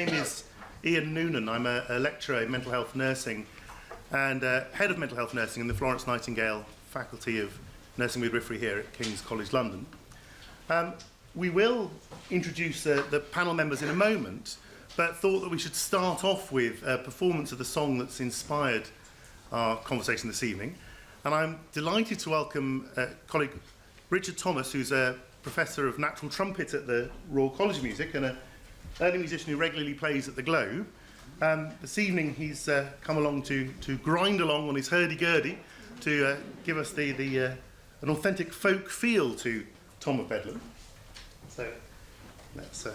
name is Ian Noonan. I'm a lecturer in mental health nursing and head of mental health nursing in the Florence Nightingale Faculty of Nursing Midwifery here at King's College London. We will introduce the panel members in a moment, but thought that we should start off with a performance of the song that's inspired our conversation this evening. And I'm delighted to welcome colleague Richard Thomas, who's a Professor of Natural Trumpet at the Royal College of Music and an early musician who regularly plays at the Globe. This evening he's come along to grind along on his hurdy-gurdy to give us an authentic folk feel to Tom of Bedlam. So let's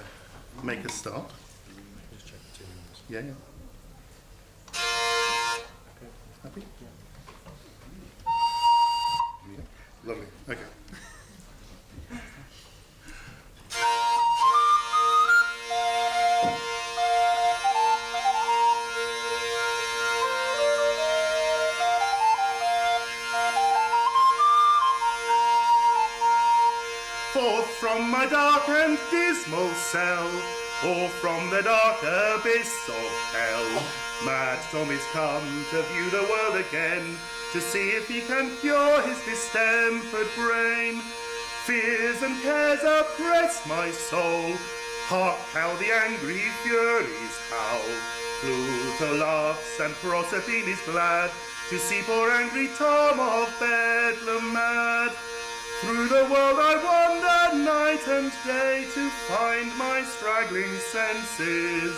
make a start. Just check the tunes. Yeah. Happy? Yeah. Lovely. Okay. Forth from my dark and dismal cell, or from the dark abyss of hell, Mad Tom is come to view the world again, to see if he can cure his distempered brain. Fears and cares oppress my soul, hark how the angry furies howl. Pluto laughs and Proserpine is glad, to see poor angry Tom of Bedlam mad. Through the world I wander night and day, to find my straggling senses.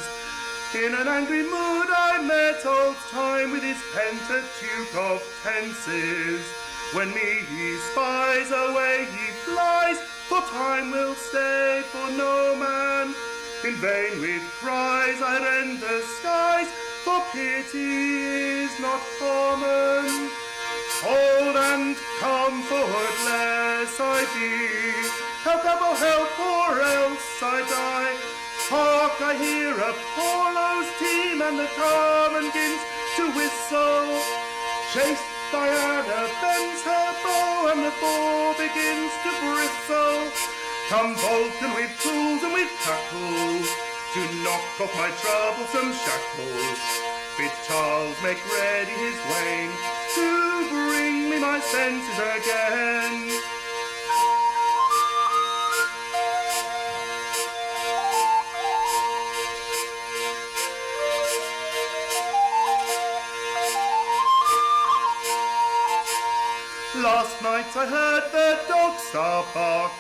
In an angry mood I met old Time, with his pentateuch of tenses. When me he spies, away he flies, for Time will stay for no man. In vain with cries I rend the skies, for pity is not common. Old and comfortless I be, help devil help or else I die. Hark, I hear Apollo's team and the Tarmangins to whistle. Chaste Diana bends her bow and the bow begins to bristle. Come Vulcan with tools and with tackles, to knock off my troublesome shackles. Bid Charles make ready his wain, to bring me my senses again. Last night I heard the dog-star bark,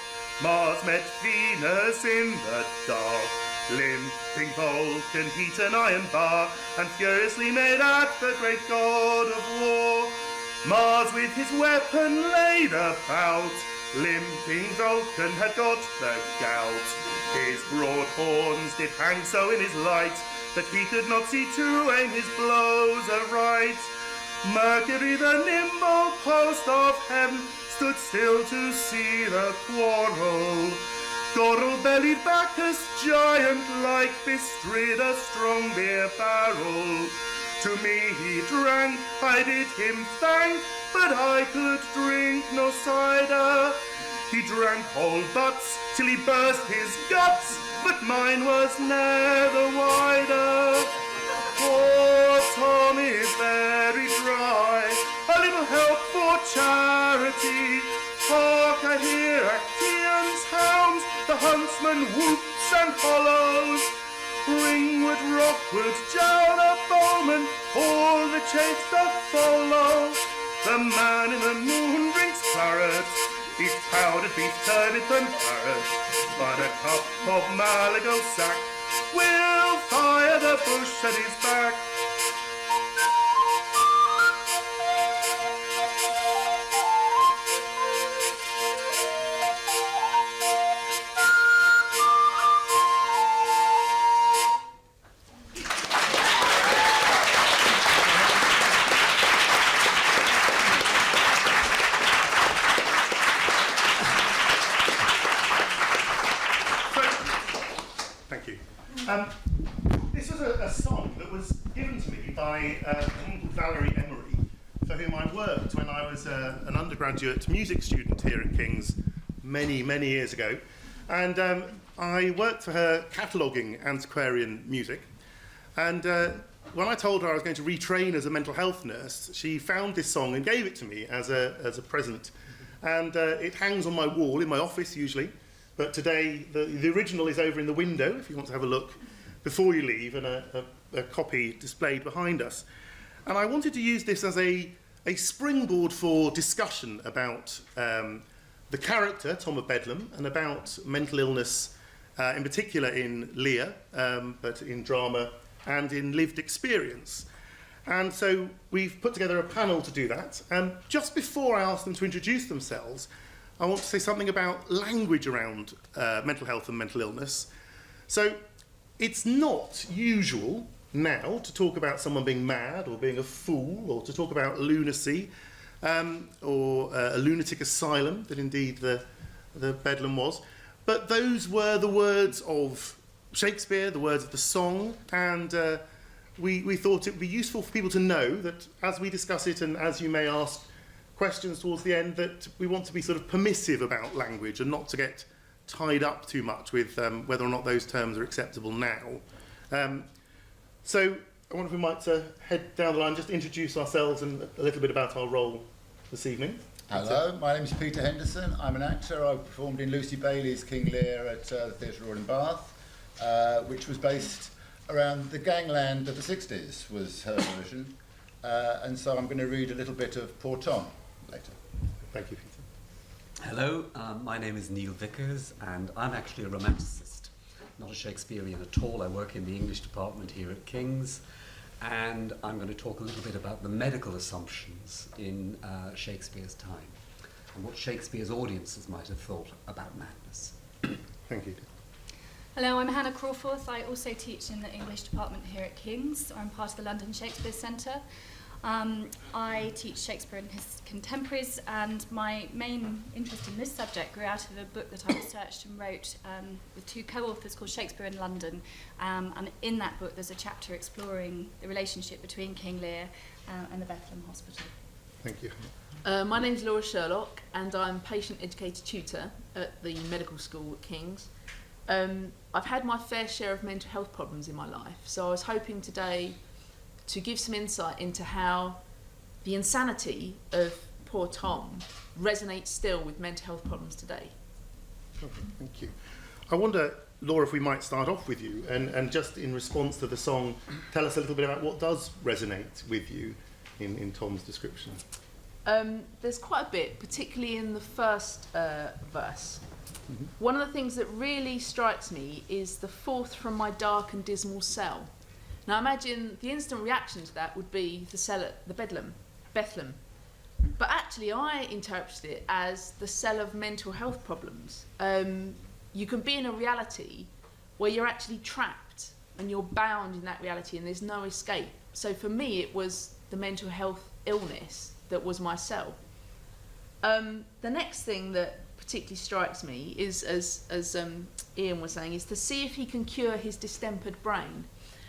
Mars met Venus in the dark. Limping Vulcan heat an iron bar, and furiously made at the great god of war. Mars with his weapon laid about, limping Vulcan had got the gout. His broad horns did hang so in his light, that he could not see to aim his blows aright. Mercury, the nimble post of heaven, stood still to see the quarrel. Coral-bellied Bacchus, giant-like, bestrid a strong beer barrel. To me he drank, I did him thank, but I could drink no cider. He drank whole butts, till he burst his guts, but mine was ne'er the wider. Poor Tom is very dry, a little help for charity. Hark, I hear Actaeon's hounds, the huntsman whoops and follows. Ringwood, Rockwood, jowl the bowman, all the chase doth follow. The man in the moon drinks claret, eats powdered beef, turbot and carrot, but a cup of Malago sack will fire the bush at his back. This was a song that was given to me by a woman called Valerie Emery, for whom I worked when I was an undergraduate music student here at King's many, many years ago. And I worked for her cataloguing antiquarian music. And when I told her I was going to retrain as a mental health nurse, she found this song and gave it to me as a present. And it hangs on my wall in my office usually. But today, the original is over in the window, if you want to have a look before you leave, and a copy displayed behind us. And I wanted to use this as a springboard for discussion about the character, Tom of Bedlam, and about mental illness, in particular in Lear, but in drama and in lived experience. And so we've put together a panel to do that. And just before I ask them to introduce themselves, I want to say something about language around mental health and mental illness. So it's not usual now to talk about someone being mad or being a fool, or to talk about lunacy, or a lunatic asylum, that indeed the Bedlam was. But those were the words of Shakespeare, the words of the song, and we thought it would be useful for people to know that as we discuss it, and as you may ask questions towards the end, that we want to be sort of permissive about language and not to get tied up too much with whether or not those terms are acceptable now. So I wonder if we might head down the line, just introduce ourselves and a little bit about our role this evening. Hello, my name is Peter Henderson. I'm an actor. I performed in Lucy Bailey's King Lear at the Theatre Royal in Bath, which was based around the gangland of the 60s, was her version. And so I'm going to read a little bit of Poor Tom later. Thank you, Peter. Hello, my name is Neil Vickers, and I'm actually a romanticist, not a Shakespearean at all. I work in the English department here at King's, and I'm going to talk a little bit about the medical assumptions in Shakespeare's time, and what Shakespeare's audiences might have thought about madness. Thank you. Hello, I'm Hannah Crawforth. I also teach in the English department here at King's. I'm part of the London Shakespeare Centre. I teach Shakespeare and his contemporaries, and my main interest in this subject grew out of a book that I researched and wrote with two co-authors called Shakespeare in London, and in that book there's a chapter exploring the relationship between King Lear and the Bethlem Hospital. Thank you. My name's Laura Sherlock, and I'm patient educator tutor at the medical school at King's. I've had my fair share of mental health problems in my life, so I was hoping today to give some insight into how the insanity of Poor Tom resonates still with mental health problems today. Okay, thank you. I wonder, Laura, if we might start off with you, and just in response to the song, tell us a little bit about what does resonate with you in Tom's description. There's quite a bit, particularly in the first verse. Mm-hmm. One of the things that really strikes me is the forth from my dark and dismal cell. Now imagine the instant reaction to that would be the cell at the Bethlem. But actually I interpreted it as the cell of mental health problems. You can be in a reality where you're actually trapped and you're bound in that reality and there's no escape. So for me it was the mental health illness that was my cell. The next thing that particularly strikes me is, as Ian was saying, is to see if he can cure his distempered brain.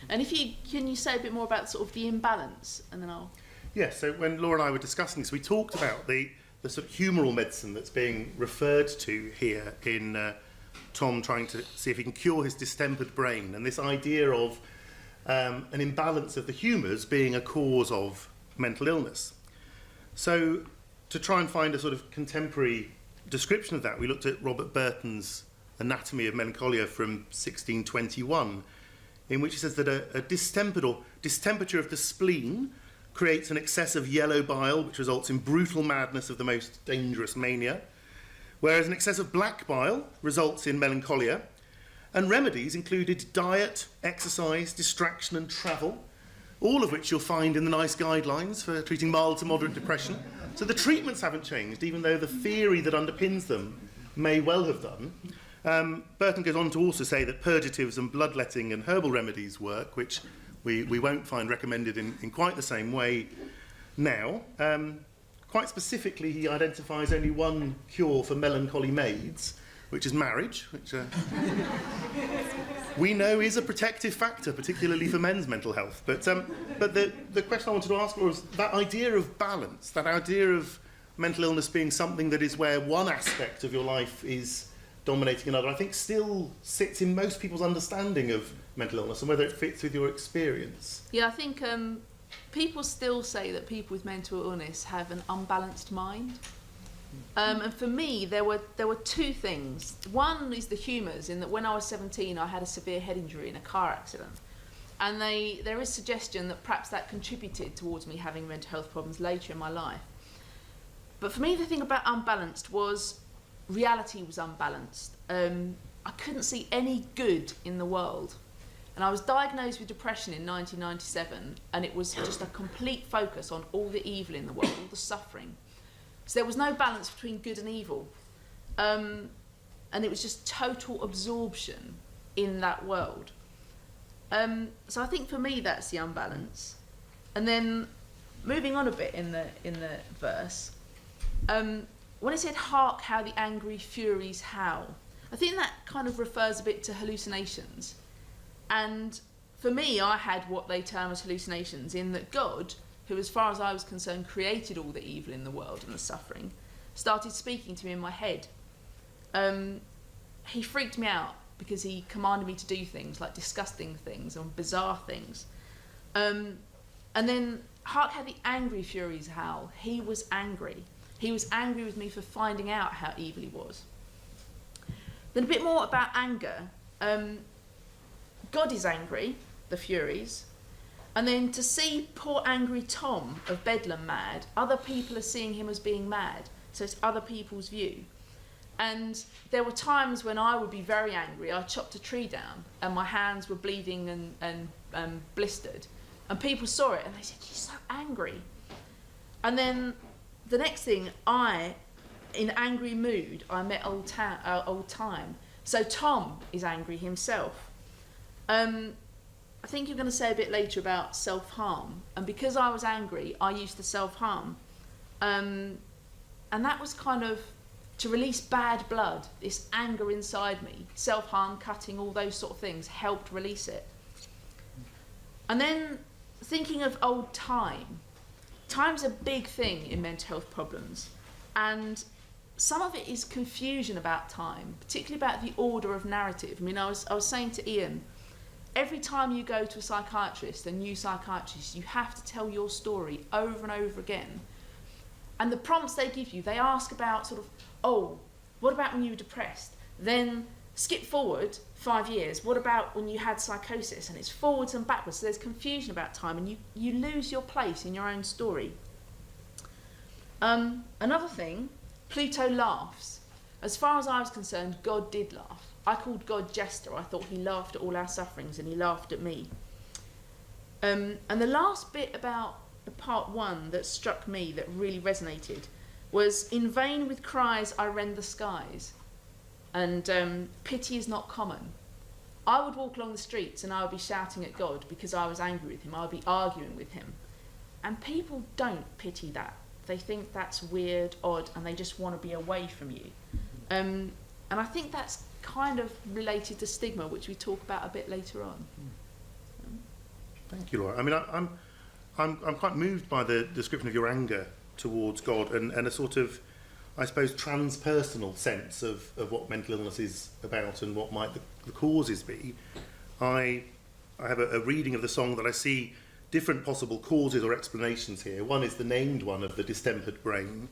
And can you say a bit more about sort of the imbalance, and then I'll... Yes, so when Laura and I were discussing this, we talked about the sort of humoral medicine that's being referred to here in Tom trying to see if he can cure his distempered brain, and this idea of an imbalance of the humours being a cause of mental illness. So to try and find a sort of contemporary description of that, we looked at Robert Burton's Anatomy of Melancholia from 1621, in which it says that a distempered or distemperature of the spleen creates an excess of yellow bile, which results in brutal madness of the most dangerous mania, whereas an excess of black bile results in melancholia, and remedies included diet, exercise, distraction and travel, all of which you'll find in the nice guidelines for treating mild to moderate depression. So the treatments haven't changed, even though the theory that underpins them may well have done. Burton goes on to also say that purgatives and bloodletting and herbal remedies work, which we won't find recommended in quite the same way now. Quite specifically, he identifies only one cure for melancholy maids, which is marriage, which we know is a protective factor, particularly for men's mental health. But the question I wanted to ask was that idea of balance, that idea of mental illness being something that is where one aspect of your life is dominating another, I think still sits in most people's understanding of mental illness and whether it fits with your experience. Yeah, I think people still say that people with mental illness have an unbalanced mind. And for me, there were two things. One is the humours, in that when I was 17, I had a severe head injury in a car accident. And there is suggestion that perhaps that contributed towards me having mental health problems later in my life. But for me, the thing about unbalanced was reality was unbalanced. I couldn't see any good in the world. And I was diagnosed with depression in 1997, and it was just a complete focus on all the evil in the world, all the suffering. So there was no balance between good and evil. And it was just total absorption in that world. So I think for me that's the unbalance. And then moving on a bit in the verse, when it said, "Hark how the angry furies howl," I think that kind of refers a bit to hallucinations. And for me, I had what they term as hallucinations, in that God, who as far as I was concerned created all the evil in the world and the suffering, started speaking to me in my head. He freaked me out because he commanded me to do things like disgusting things and bizarre things. And then, "Hark how the angry furies howl." He was angry. He was angry with me for finding out how evil he was. Then a bit more about anger. God is angry, the Furies. And then to see poor angry Tom of Bedlam mad, other people are seeing him as being mad. So it's other people's view. And there were times when I would be very angry. I chopped a tree down and my hands were bleeding and blistered. And people saw it and they said, "You're so angry." And then the next thing, in angry mood, I met old time. So Tom is angry himself. I think you're going to say a bit later about self-harm. And because I was angry, I used to self-harm. And that was kind of to release bad blood, this anger inside me. Self-harm, cutting, all those sort of things helped release it. And then thinking of old time. Time's a big thing in mental health problems. And some of it is confusion about time, particularly about the order of narrative. I mean, I was saying to Ian, every time you go to a psychiatrist, a new psychiatrist, you have to tell your story over and over again. And the prompts they give you, they ask about sort of, "Oh, what about when you were depressed?" Then skip forward 5 years, "What about when you had psychosis?" And it's forwards and backwards, so there's confusion about time, and you lose your place in your own story. Another thing, Pluto laughs. As far as I was concerned, God did laugh. I called God Jester. I thought he laughed at all our sufferings and he laughed at me. And the last bit about the part 1 that struck me, that really resonated, was, "In vain with cries I rend the skies, and pity is not common." I would walk along the streets and I would be shouting at God because I was angry with him. I would be arguing with him. And people don't pity that. They think that's weird, odd, and they just want to be away from you. And I think that's kind of related to stigma, which we talk about a bit later on. Thank you, Laura. I mean, I'm quite moved by the description of your anger towards God and a sort of, I suppose, transpersonal sense of what mental illness is about and what might the causes be. I have a reading of the song that I see different possible causes or explanations here. One is the named one of the distempered brain.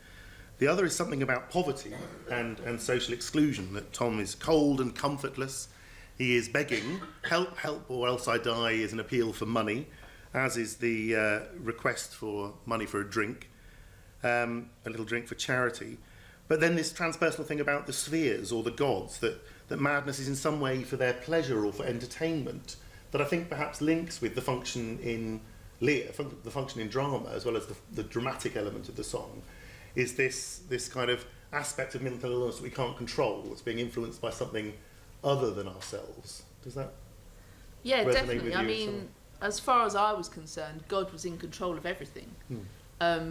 The other is something about poverty and social exclusion, that Tom is cold and comfortless. He is begging, "Help, help, or else I die," is an appeal for money, as is the request for money for a drink, a little drink for charity. But then this transpersonal thing about the spheres or the gods, that madness is in some way for their pleasure or for entertainment, that I think perhaps links with the function in Lear, the function in drama, as well as the dramatic element of the song, is this kind of aspect of mental illness that we can't control, that's being influenced by something other than ourselves. Does that Yeah, resonate definitely. with you? I mean, as far as I was concerned, God was in control of everything.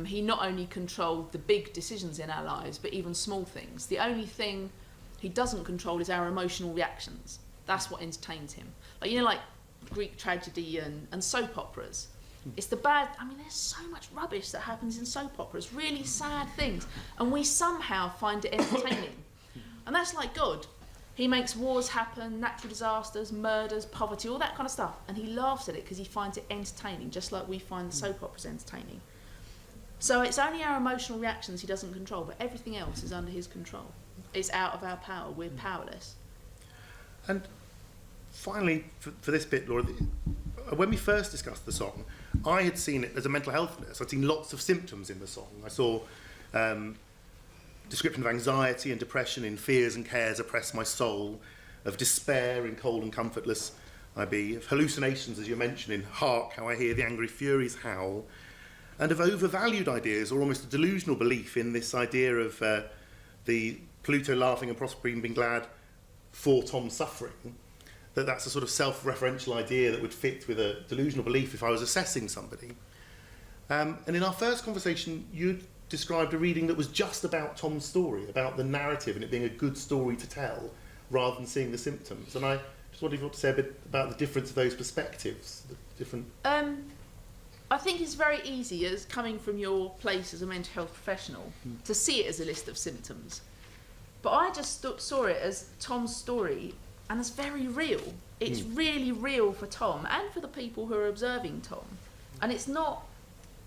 He not only controlled the big decisions in our lives, but even small things. The only thing he doesn't control is our emotional reactions. That's what entertains him. Like, you know, like Greek tragedy and soap operas. It's the bad, I mean, there's so much rubbish that happens in soap operas, really sad things, and we somehow find it entertaining. And that's like God. He makes wars happen, natural disasters, murders, poverty, all that kind of stuff. And he laughs at it because he finds it entertaining, just like we find the soap operas entertaining. So it's only our emotional reactions he doesn't control, but everything else is under his control. It's out of our power. We're powerless. And finally, for this bit, Laura, when we first discussed the song, I had seen it as a mental health nurse. I'd seen lots of symptoms in the song. I saw description of anxiety and depression in fears and cares oppress my soul, of despair in cold and comfortless I be, of hallucinations, as you mentioned, in hark how I hear the angry furies howl, and of overvalued ideas or almost a delusional belief in this idea of the Pluto laughing and Proserpine being glad for Tom's suffering, that's a sort of self-referential idea that would fit with a delusional belief if I was assessing somebody. And in our first conversation, you described a reading that was just about Tom's story, about the narrative and it being a good story to tell, rather than seeing the symptoms. And I just wondered if you want to say a bit about the difference of those perspectives, the different... I think it's very easy, as coming from your place as a mental health professional, to see it as a list of symptoms. But I just saw it as Tom's story, and it's very real. It's really real for Tom and for the people who are observing Tom. And it's not,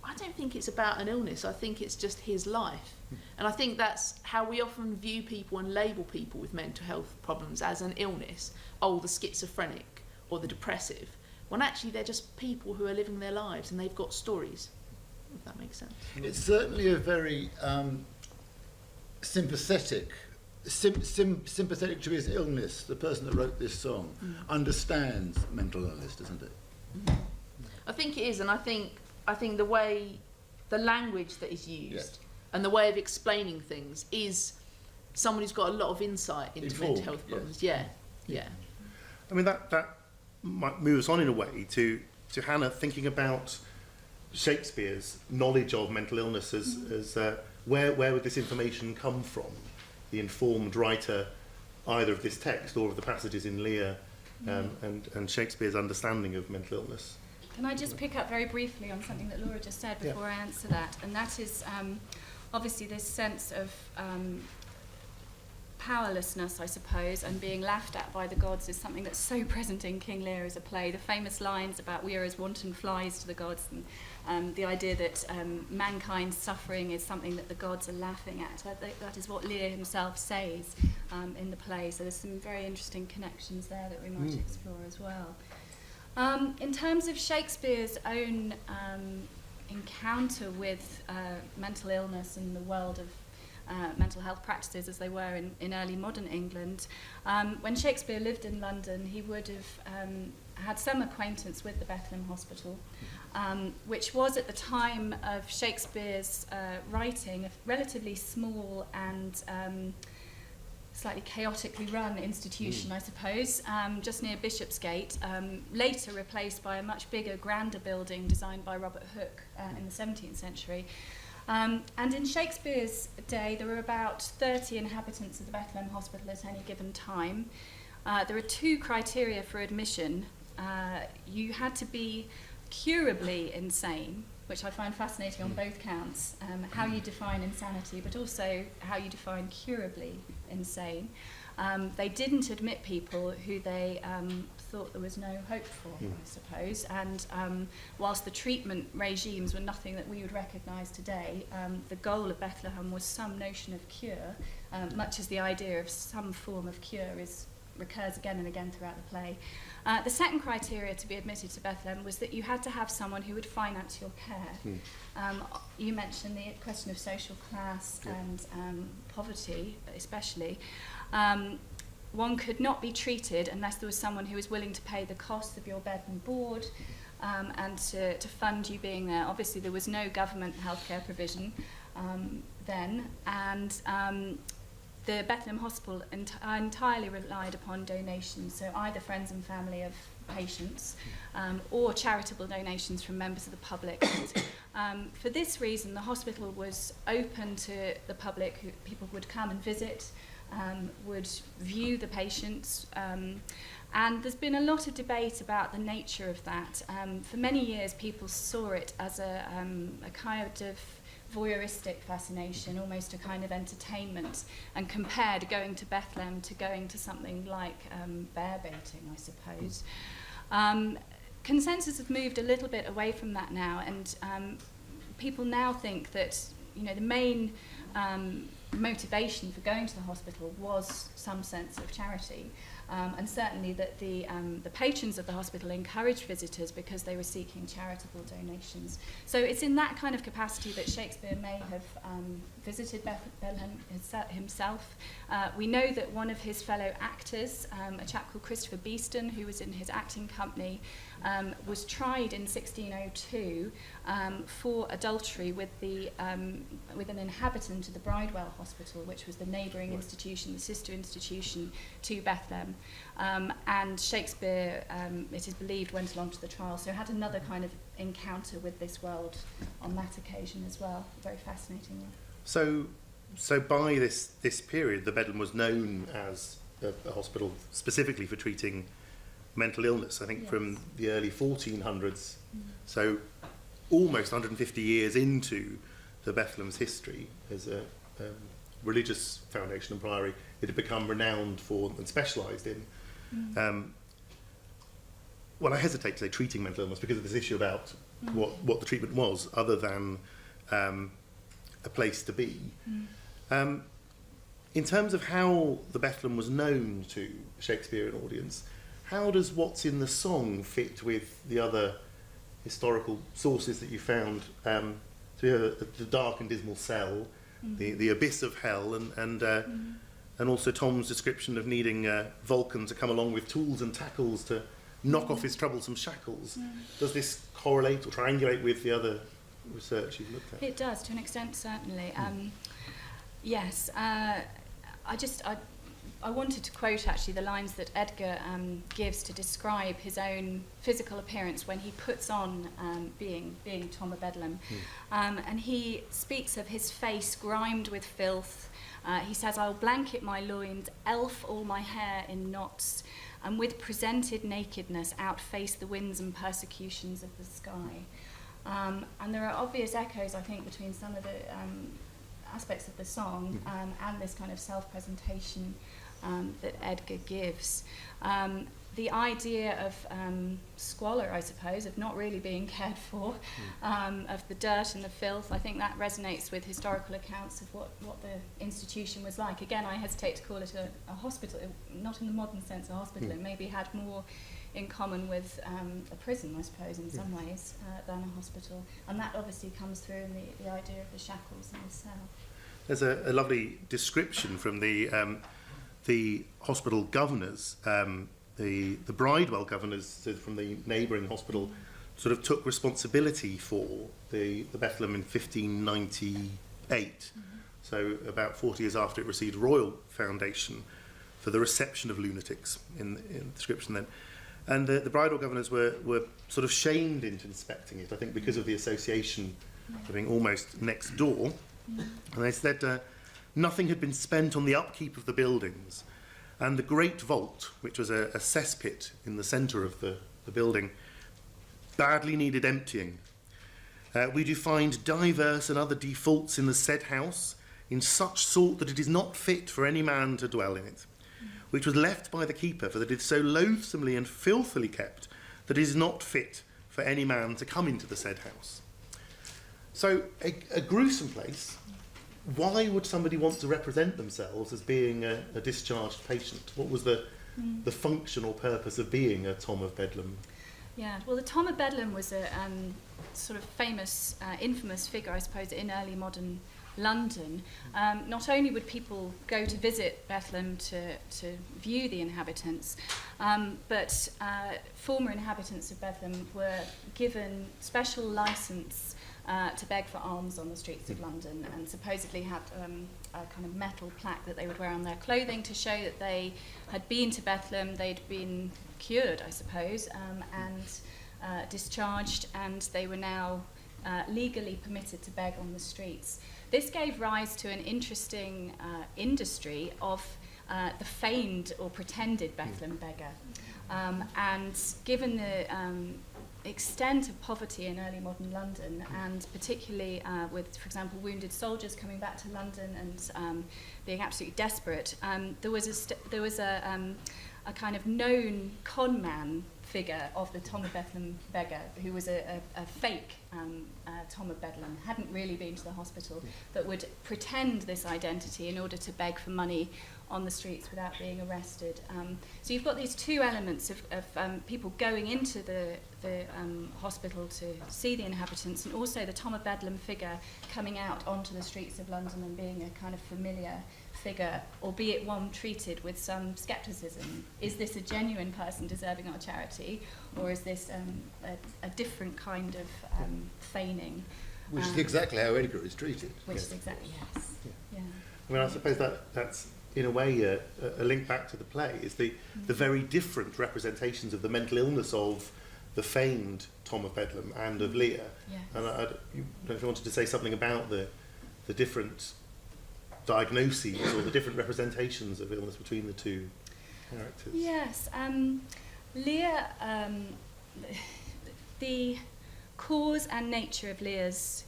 I don't think it's about an illness, I think it's just his life. And I think that's how we often view people and label people with mental health problems as an illness. Oh, the schizophrenic or the depressive. When actually they're just people who are living their lives and they've got stories, if that makes sense. It's certainly a very sympathetic to his illness. The person that wrote this song understands mental illness, doesn't it? I think it is, and I think the way, the language that is used and the way of explaining things is someone who's got a lot of insight into mental health problems. Yeah. I mean, that might move us on in a way to Hannah thinking about Shakespeare's knowledge of mental illness as where would this information come from? The informed writer, either of this text or of the passages in Lear, and Shakespeare's understanding of mental illness. Can I just pick up very briefly on something that Laura just said before I answer that? And that is obviously this sense of powerlessness, I suppose, and being laughed at by the gods is something that's so present in King Lear as a play. The famous lines about we are as wanton flies to the gods, and the idea that mankind's suffering is something that the gods are laughing at. That is what Lear himself says in the play. So there's some very interesting connections there that we might explore as well. In terms of Shakespeare's own encounter with mental illness and the world of mental health practices as they were in early modern England, when Shakespeare lived in London, he would have had some acquaintance with the Bethlem Hospital, which was at the time of Shakespeare's writing a relatively small and slightly chaotically run institution, I suppose, just near Bishopsgate, later replaced by a much bigger, grander building designed by Robert Hooke in the 17th century. And in Shakespeare's day, there were about 30 inhabitants of the Bethlem Hospital at any given time. There are two criteria for admission. You had to be curably insane, which I find fascinating on both counts, how you define insanity, but also how you define curably insane. They didn't admit people who they thought there was no hope for, I suppose, and whilst the treatment regimes were nothing that we would recognise today, the goal of Bethlehem was some notion of cure, much as the idea of some form of cure recurs again and again throughout the play. The second criteria to be admitted to Bethlehem was that you had to have someone who would finance your care. You mentioned the question of social class and poverty, especially. One could not be treated unless there was someone who was willing to pay the cost of your bed and board and to fund you being there. Obviously, there was no government healthcare provision then, and the Bethlem Hospital entirely relied upon donations, so either friends and family of patients or charitable donations from members of the public. And, for this reason, the hospital was open to the public. People would come and visit, would view the patients, and there's been a lot of debate about the nature of that. For many years, people saw it as a kind of voyeuristic fascination, almost a kind of entertainment, and compared going to Bethlehem to going to something like bear baiting, I suppose. Consensus have moved a little bit away from that now, and people now think that, you know, the main motivation for going to the hospital was some sense of charity, and certainly that the patrons of the hospital encouraged visitors because they were seeking charitable donations. So it's in that kind of capacity that Shakespeare may have visited Bethlehem himself. We know that one of his fellow actors, a chap called Christopher Beeston, who was in his acting company, was tried in 1602 for adultery with an inhabitant of the Bridewell Hospital, which was the neighbouring institution, the sister institution to Bethlehem. And Shakespeare, it is believed, went along to the trial, so had another kind of encounter with this world on that occasion as well. Very fascinating one. So by this period, the Bedlam was known as a hospital specifically for treating mental illness, I think. Yes. From the early 1400s, so almost 150 years into the Bethlem's history as a religious foundation and priory, it had become renowned for and specialised in, well, I hesitate to say treating mental illness because of this issue about what the treatment was, other than a place to be. In terms of how the Bethlem was known to a Shakespearean audience, how does what's in the song fit with the other historical sources that you found? So we have the dark and dismal cell, the abyss of hell, and also Tom's description of needing Vulcan to come along with tools and tackles to knock off his troublesome shackles. Does this correlate or triangulate with the other research you've looked at? It does, to an extent, certainly. Yes, I wanted to quote actually the lines that Edgar gives to describe his own physical appearance when he puts on being Tom of Bedlam. And he speaks of his face grimed with filth. He says, "I'll blanket my loins, elf all my hair in knots, and with presented nakedness outface the winds and persecutions of the sky." And there are obvious echoes, I think, between some of the aspects of the song and this kind of self-presentation that Edgar gives. The idea of squalor, I suppose, of not really being cared for, of the dirt and the filth, I think that resonates with historical accounts of what the institution was like. Again, I hesitate to call it a hospital, not in the modern sense a hospital. It maybe had more in common with a prison, I suppose, in some ways, than a hospital. And that obviously comes through in the idea of the shackles and the cell. There's a lovely description from the hospital governors, the Bridewell governors from the neighbouring hospital, sort of took responsibility for the Bethlem in 1598. So about 40 years after it received royal foundation for the reception of lunatics in the description then. And the Bridewell governors were sort of shamed into inspecting it, I think, because of the association of being almost next door. And they said nothing had been spent on the upkeep of the buildings, and the great vault, which was a cesspit in the centre of the building, badly needed emptying. We do find divers and other defaults in the said house, in such sort that it is not fit for any man to dwell in it, which was left by the keeper, for that it is so loathsomely and filthily kept that it is not fit for any man to come into the said house. So a gruesome place. Why would somebody want to represent themselves as being a discharged patient? What was the function or purpose of being a Tom of Bedlam? Yeah, well, the Tom of Bedlam was a sort of famous, infamous figure, I suppose, in early modern London. Not only would people go to visit Bethlem to view the inhabitants, but former inhabitants of Bethlem were given special licence to beg for alms on the streets of London, and supposedly had a kind of metal plaque that they would wear on their clothing to show that they had been to Bethlem, they'd been cured, I suppose, and discharged, and they were now legally permitted to beg on the streets. This gave rise to an interesting industry of the feigned or pretended Bethlem beggar. And given extent of poverty in early modern London, and particularly with, for example, wounded soldiers coming back to London and being absolutely desperate, there was a kind of known con man figure of the Tom of Bethlem beggar, who was a fake Tom of Bedlam, hadn't really been to the hospital, but would pretend this identity in order to beg for money on the streets without being arrested. So you've got these two elements of people going into the hospital to see the inhabitants, and also the Tom of Bedlam figure coming out onto the streets of London and being a kind of familiar figure, albeit one treated with some scepticism. Is this a genuine person deserving our charity, or is this a different kind of feigning? Which is exactly how Edgar is treated. Which is exactly, yes. Yeah. I mean, I suppose that's in a way a link back to the play, is the very different representations of the mental illness of the famed Tom of Bedlam and of Lear. Yes. And I don't know if you wanted to say something about the different diagnoses or the different representations of illness between the two characters. Yes. Lear, the cause and nature of Lear's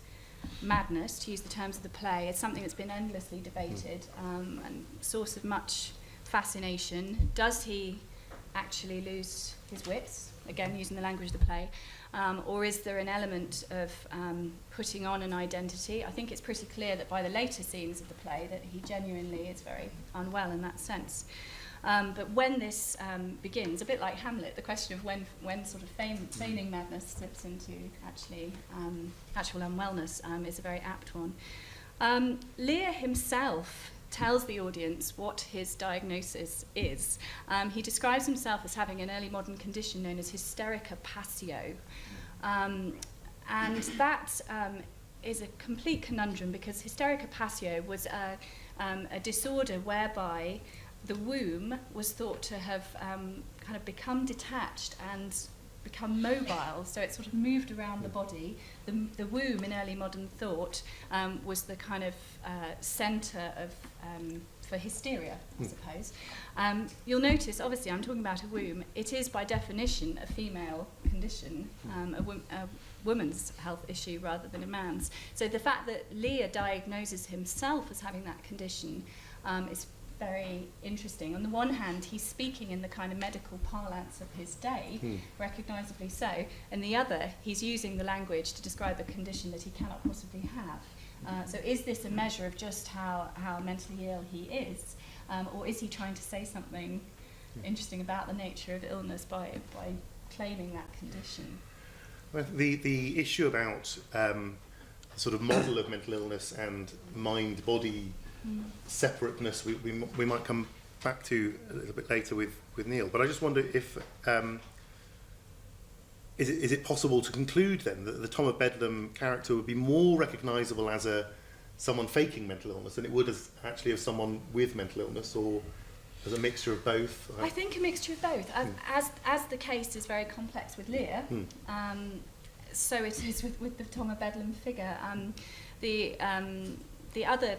madness, to use the terms of the play, is something that's been endlessly debated and source of much fascination. Does he actually lose his wits? Again, using the language of the play. Or is there an element of putting on an identity? I think it's pretty clear that by the later scenes of the play that he genuinely is very unwell in that sense. But when this begins, a bit like Hamlet, the question of when sort of feigning madness slips into actual unwellness is a very apt one. Lear himself tells the audience what his diagnosis is. He describes himself as having an early modern condition known as hysterica passio. And that is a complete conundrum, because hysterica passio was a disorder whereby the womb was thought to have kind of become detached and become mobile, so it sort of moved around the body. The womb in early modern thought was the kind of centre of for hysteria, I suppose. You'll notice, obviously, I'm talking about a womb. It is by definition a female condition, a woman's health issue rather than a man's. So the fact that Lear diagnoses himself as having that condition is very interesting. On the one hand, he's speaking in the kind of medical parlance of his day, recognisably so, and the other, he's using the language to describe a condition that he cannot possibly have. So is this a measure of just how mentally ill he is, or is he trying to say something interesting about the nature of illness by claiming that condition? Well, the issue about sort of model of mental illness and mind-body separateness we might come back to a little bit later with Neil, but I just wonder if is it possible to conclude then that the Tom of Bedlam character would be more recognisable as someone faking mental illness than it would as actually as someone with mental illness, or as a mixture of both? I think a mixture of both. As the case is very complex with Lear, so it is with the Tom of Bedlam figure. The other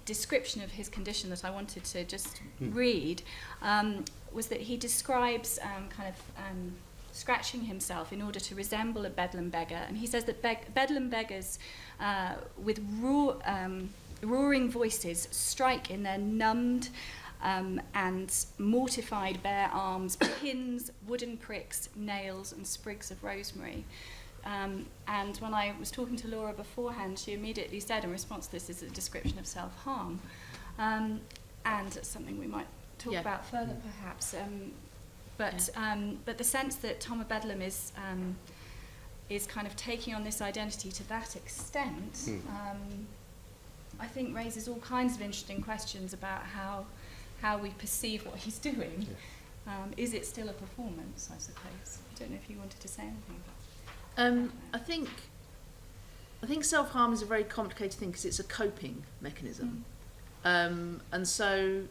description of his condition that I wanted to just read was that he describes scratching himself in order to resemble a Bedlam beggar, and he says that Bedlam beggars with roaring voices strike in their numbed and mortified bare arms pins, wooden pricks, nails and sprigs of rosemary. And when I was talking to Laura beforehand, she immediately said in response to this is a description of self-harm. And it's something we might talk about further perhaps. But the sense that Tom of Bedlam is kind of taking on this identity to that extent, I think raises all kinds of interesting questions about how we perceive what he's doing. Is it still a performance, I suppose? I don't know if you wanted to say anything about that. I think self-harm is a very complicated thing because it's a coping mechanism. And so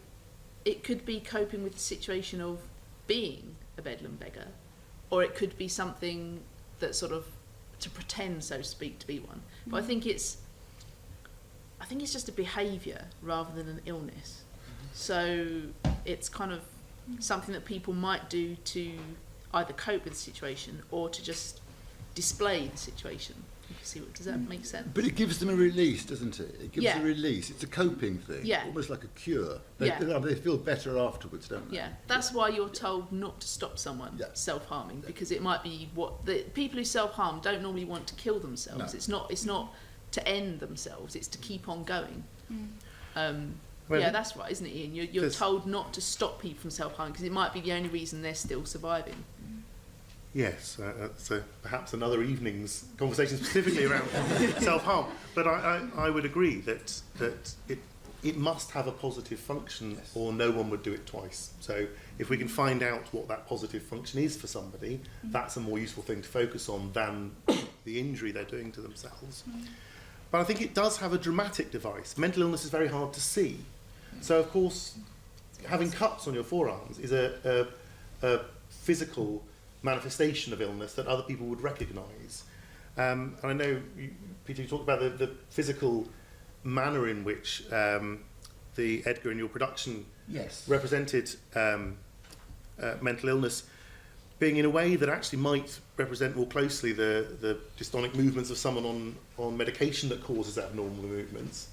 it could be coping with the situation of being a Bedlam beggar, or it could be something that sort of to pretend, so to speak, to be one. But I think it's just a behaviour rather than an illness. So it's kind of something that people might do to either cope with the situation or to just display the situation. You can see does that make sense? But it gives them a release, doesn't it? It gives Yeah. a release. It's a coping thing. Yeah. Almost like a cure. Yeah. They feel better afterwards, don't they? Yeah, that's why you're told not to stop someone Yeah. self-harming, because it might be what the people who self-harm don't normally want to kill themselves. No. It's not to end themselves. It's to keep on going. Well, Yeah, that's right, isn't it, Ian? You're told not to stop people from self-harming because it might be the only reason they're still surviving. Yes, so perhaps another evening's conversation specifically around self-harm. But I would agree that it must have a positive function, Yes. or no one would do it twice. So if we can find out what that positive function is for somebody, that's a more useful thing to focus on than the injury they're doing to themselves. But I think it does have a dramatic device. Mental illness is very hard to see. So of course, having cuts on your forearms is a physical manifestation of illness that other people would recognise. And I know, Peter, you talked about the physical manner in which the Edgar in your production Yes. represented mental illness being in a way that actually might represent more closely the dystonic movements of someone on medication that causes abnormal movements.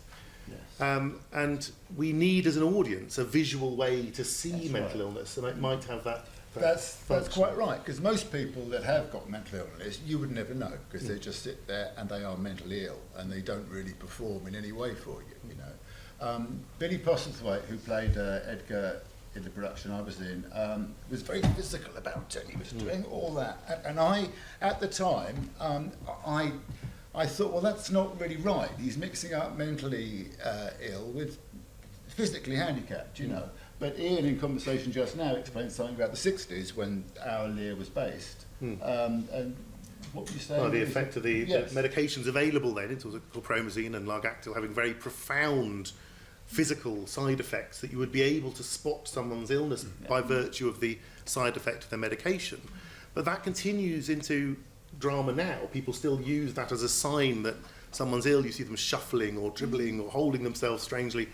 Yes. And we need, as an audience, a visual way to see That's mental right. illness, and it might have that. That's function. quite right, because most people that have got mental illness, you would never know, because they just sit there and they are mentally ill, and they don't really perform in any way for you, you know. Billy Postlethwaite, who played Edgar in the production I was in, was very physical about it. He was doing all that, and I, at the time, I thought, well, that's not really right. He's mixing up mentally ill with physically handicapped, you know. But Ian, in conversation just now, explained something about the 60s when our Lear was based. And what were you saying? Well, the effect of the Yes. medications available then, it was chlorpromazine and Largactil, having very profound physical side effects that you would be able to spot someone's illness by virtue of the side effect of their medication. But that continues into drama now. People still use that as a sign that someone's ill. You see them shuffling or dribbling or holding themselves strangely,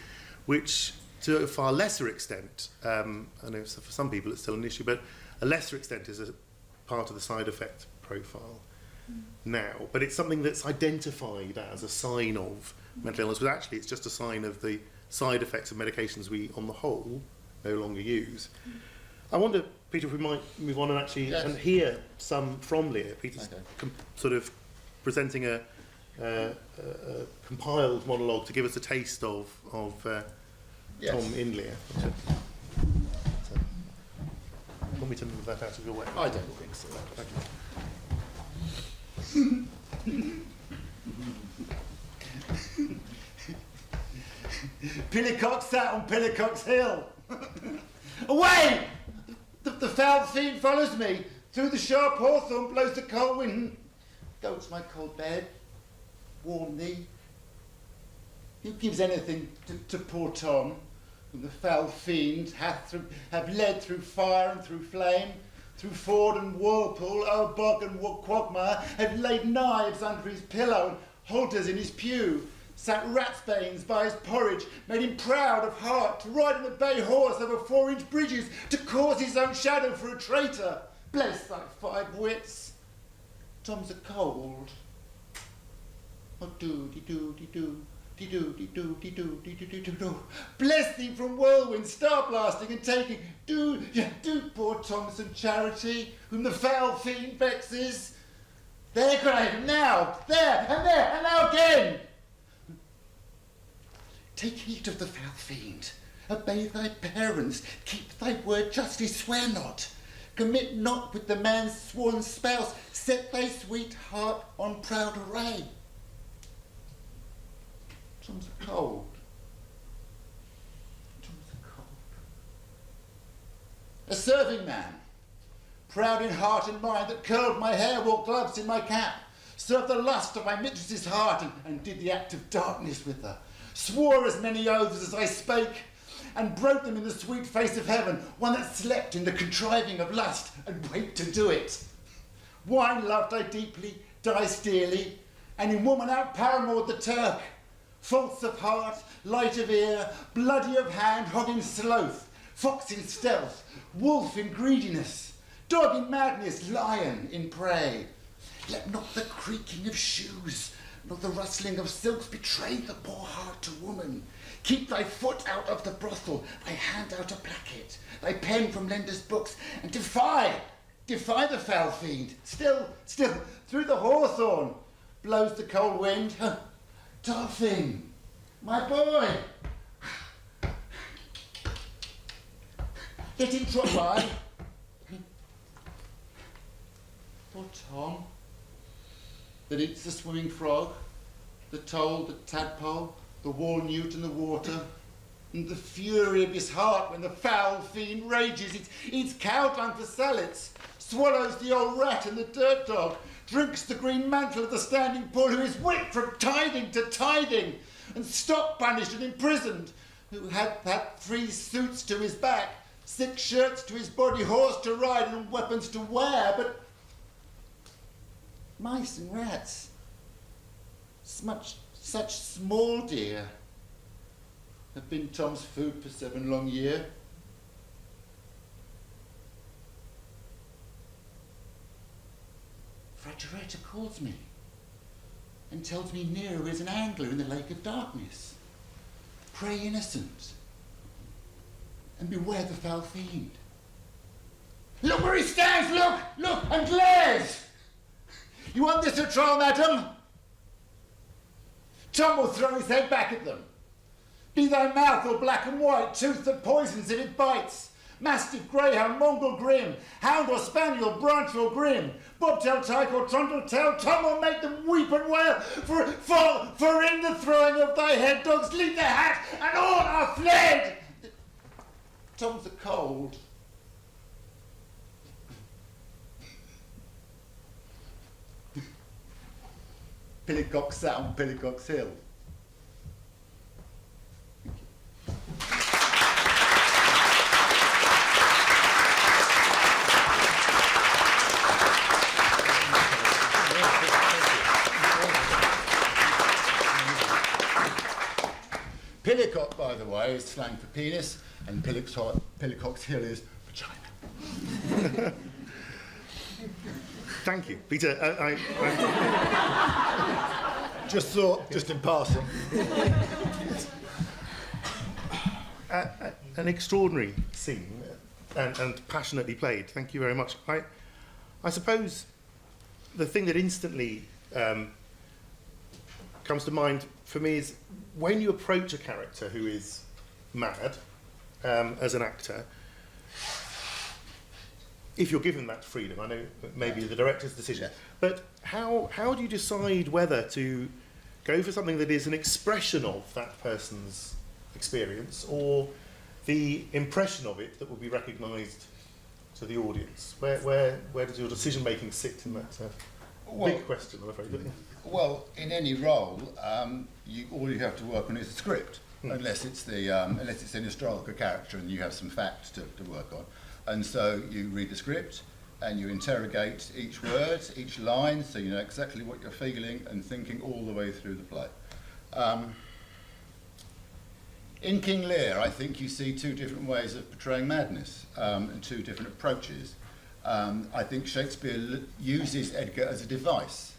which to a far lesser extent, I know for some people it's still an issue, but a lesser extent is a part of the side effect profile now. But it's something that's identified as a sign of mental illness, but actually it's just a sign of the side effects of medications we, on the whole, no longer use. I wonder, Peter, if we might move on and actually Yes. and hear some from Lear. Peter's Okay. sort of presenting a compiled monologue to give us a taste of Yes. Tom in Lear. So, want me to move that out of your way? I don't think so. Pillicock sat on Pillicock's hill. Away! The foul fiend follows me. Through the sharp hawthorn blows the cold wind. Goes my cold bed, warm thee. Who gives anything to poor Tom, whom the foul fiend have led through fire and through flame, through ford and whirlpool, o'er bog and quagmire, have laid knives under his pillow and halters in his pew, sat ratsbanes by his porridge, made him proud of heart to ride on the bay horse over 4-inch bridges, to cause his own shadow for a traitor. Bless thy 5 wits. Tom's a cold. Oh, do-de-do-de-do. Do. Bless thee from whirlwind, star blasting and taking. Do poor Tom some charity, whom the foul fiend vexes. There, Graham, now, there, and now again. Take heed of the foul fiend. Obey thy parents. Keep thy word justly. Swear not. Commit not with the man's sworn spouse. Set thy sweet heart on proud array. Tom's cold. Tom's cold. A serving man, proud in heart and mind, that curled my hair, wore gloves in my cap, served the lust of my mistress's heart, and did the act of darkness with her, swore as many oaths as I spake, and broke them in the sweet face of heaven, one that slept in the contriving of lust, and waked to do it. Wine loved I deeply, dice dearly, and in woman out-paramored the Turk, false of heart, light of ear, bloody of hand, hog in sloth, fox in stealth, wolf in greediness, dog in madness, lion in prey, Let not the creaking of shoes, nor the rustling of silks betray the poor heart to woman. Keep thy foot out of the brothel, thy hand out of placket, thy pen from lenders' books, and defy the foul fiend. Still, through the hawthorn blows the cold wind. Dolphin, my boy, let him trot by. Poor Tom, that eats the swimming frog, the toad, the tadpole, the wall newt and the water, and the fury of his heart when the foul fiend rages, eats cow dung to salads, swallows the old rat and the dirt dog, drinks the green mantle of the standing pool, who is whipped from tithing to tithing, and stock punished and imprisoned, who had 3 suits to his back, 6 shirts to his body, horse to ride, and weapons to wear, but mice and rats, such small deer, have been Tom's food for 7 long years. Frateretta calls me and tells me Nero is an angler in the lake of darkness. Pray innocent, and beware the foul fiend. Look where he stands, look, and glares! You want this at trial, madam? Tom will throw his head back at them. Be thy mouth or black and white, tooth that poisons if it bites. Mastiff, greyhound, mongrel grim, hound or spaniel, branch or grim, bobtail, tyke or trundle tail, Tom will make them weep and wail, for in the throwing of thy head dogs leave their hat, and all are fled. Tom's a cold. Pillicock sat on Pillicock's Hill. Pillicock, by the way, is slang for penis, and Pillicock's Hill is vagina. Thank you, Peter. Just in passing. An extraordinary scene and passionately played. Thank you very much. I suppose the thing that instantly comes to mind for me is when you approach a character who is mad as an actor, if you're given that freedom, I know maybe the director's decision, but how do you decide whether to go for something that is an expression of that person's experience or the impression of it that will be recognised to the audience? Where does your decision making sit in that big question, I'm afraid? Well, in any role, all you have to work on is the script, unless it's an historical character and you have some facts to work on. And so you read the script and you interrogate each word, each line, so you know exactly what you're feeling and thinking all the way through the play. In King Lear, I think you see 2 different ways of portraying madness and 2 different approaches. I think Shakespeare uses Edgar as a device.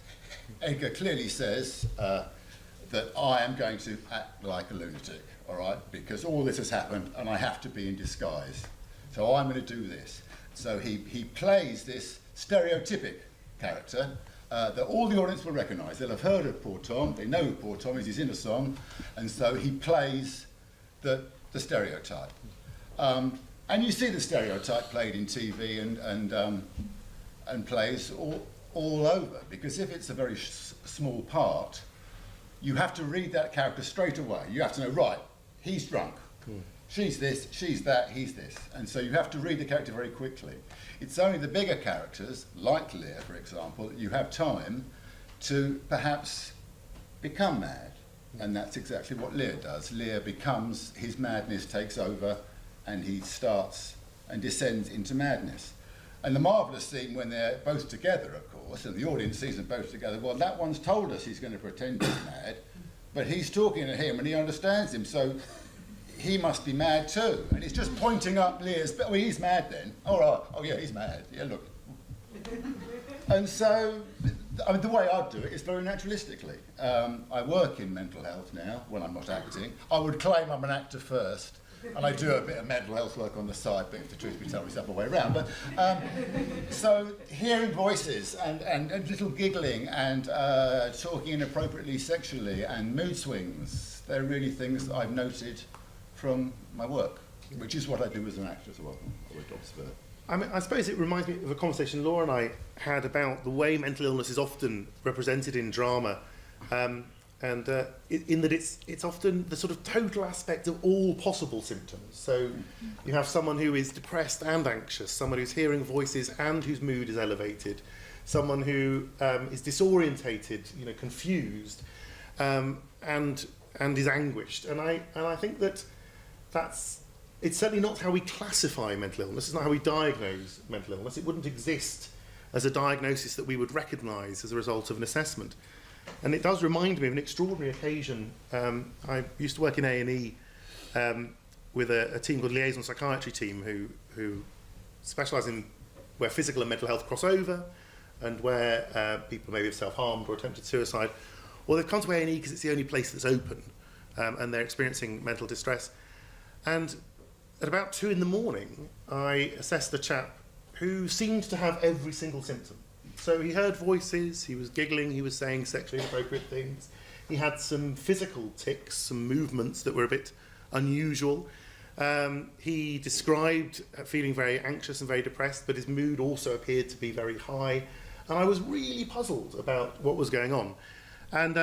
Edgar clearly says that I am going to act like a lunatic, all right, because all this has happened and I have to be in disguise. So I'm going to do this. So he plays this stereotypic character that all the audience will recognise. They'll have heard of poor Tom, they know who poor Tom is, he's in a song, and so he plays the stereotype. And you see the stereotype played in TV and plays all over, because if it's a very small part, you have to read that character straight away. You have to know, right, he's drunk. She's this, she's that, he's this. And so you have to read the character very quickly. It's only the bigger characters, like Lear, for example, that you have time to perhaps become mad. And that's exactly what Lear does. Lear becomes, his madness takes over, and he starts and descends into madness. And the marvellous scene when they're both together, of course, and the audience sees them both together, well, that one's told us he's going to pretend he's mad, but he's talking to him and he understands him, so he must be mad too. And he's just pointing up Lear's, well, he's mad then. All right, oh yeah, he's mad. Yeah, look. And so I mean, the way I do it is very naturalistically. I work in mental health now when I'm not acting. I would claim I'm an actor first, and I do a bit of mental health work on the side, but if the truth be told, it's the other way around. But so hearing voices and little giggling and talking inappropriately sexually and mood swings, they're really things that I've noted from my work, which is what I do as an actor as well. I would observe. I mean, I suppose it reminds me of a conversation Laura and I had about the way mental illness is often represented in drama, in that it's often the sort of total aspect of all possible symptoms. So you have someone who is depressed and anxious, someone who's hearing voices and whose mood is elevated, someone who is disorientated, you know, confused, and is anguished. And I think it's certainly not how we classify mental illness. It's not how we diagnose mental illness. It wouldn't exist as a diagnosis that we would recognise as a result of an assessment. And it does remind me of an extraordinary occasion. I used to work in A&E with a team called Liaison Psychiatry team who specialise in where physical and mental health cross over, and where people maybe have self-harmed or attempted suicide, or they've come to A&E because it's the only place that's open, and they're experiencing mental distress. And at about 2 a.m, I assessed a chap who seemed to have every single symptom. So he heard voices, he was giggling, he was saying sexually inappropriate things. He had some physical tics, some movements that were a bit unusual. He described feeling very anxious and very depressed, but his mood also appeared to be very high. And I was really puzzled about what was going on. And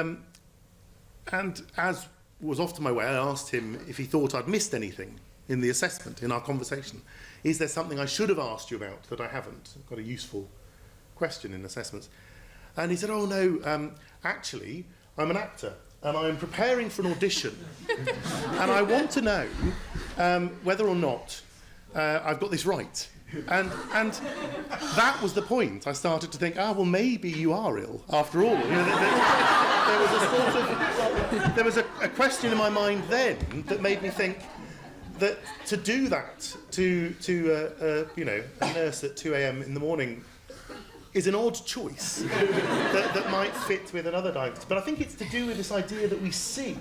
as was often my way, I asked him if he thought I'd missed anything in the assessment, in our conversation. Is there something I should have asked you about that I haven't? I've got a useful question in assessments. And he said, oh no, actually, I'm an actor and I'm preparing for an audition. And I want to know whether or not I've got this right. And that was the point. I started to think, well, maybe you are ill after all. You know, there was a question in my mind then that made me think that to do that to a nurse at 2 a.m. in the morning is an odd choice that might fit with another diagnosis. But I think it's to do with this idea that we see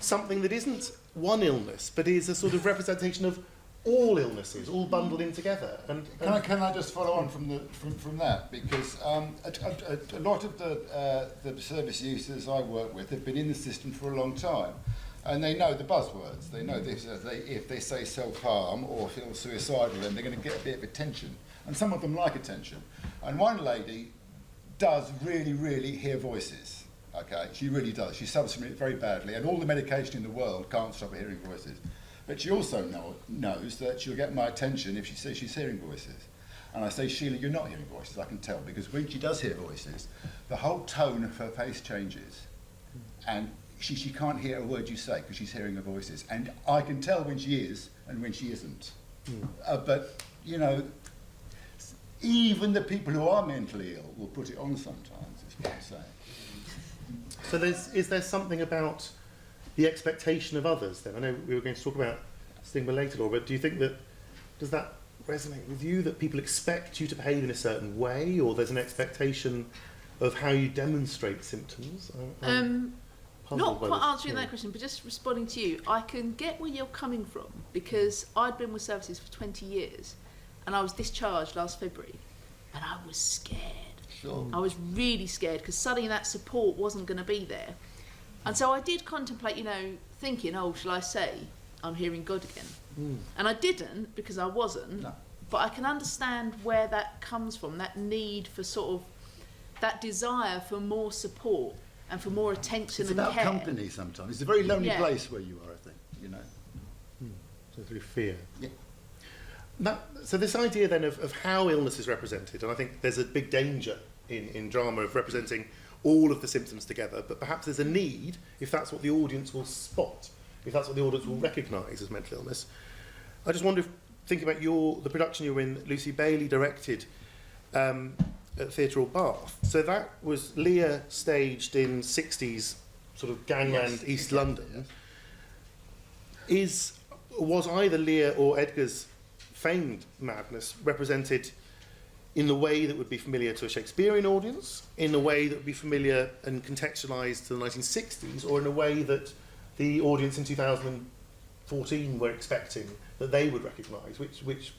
something that isn't one illness, but is a sort of representation of all illnesses, all bundled in together. And can I just follow on from that? Because a lot of the service users I work with have been in the system for a long time. And they know the buzzwords. They know if they say self-harm or feel suicidal, then they're going to get a bit of attention. And some of them like attention. And one lady does really, really hear voices. Okay, she really does. She suffers from it very badly, and all the medication in the world can't stop her hearing voices. But she also knows that she'll get my attention if she says she's hearing voices. And I say, Sheila, you're not hearing voices, I can tell, because when she does hear voices, the whole tone of her face changes. And she can't hear a word you say because she's hearing her voices. And I can tell when she is and when she isn't. But, you know, even the people who are mentally ill will put it on sometimes, is what I'm saying. So is there something about the expectation of others then? I know we were going to talk about stigma later, Laura, but do you think does that resonate with you, that people expect you to behave in a certain way, or there's an expectation of how you demonstrate symptoms? Not quite answering that question, but just responding to you. I can get where you're coming from, because I'd been with services for 20 years and I was discharged last February and I was scared. Sure. I was really scared because suddenly that support wasn't going to be there. And so I did contemplate, thinking, shall I say I'm hearing God again? And I didn't, because I wasn't. No. But I can understand where that comes from, that need for sort of, that desire for more support and for more attention it's and about care. company sometimes. It's a very lonely place where you are, I think, So through fear. Yeah. So this idea then of how illness is represented, and I think there's a big danger in drama of representing all of the symptoms together, but perhaps there's a need, if that's what the audience will spot, if that's what the audience will recognise as mental illness. I just wonder, think about the production you were in, Lucy Bailey directed at Theatre Hall Bath. So that was Lear staged in 60s, sort of gangland, East London. Yes. Was either Lear or Edgar's famed madness represented in the way that would be familiar to a Shakespearean audience, in a way that would be familiar and contextualised to the 1960s, or in a way that the audience in 2014 were expecting that they would recognise? Which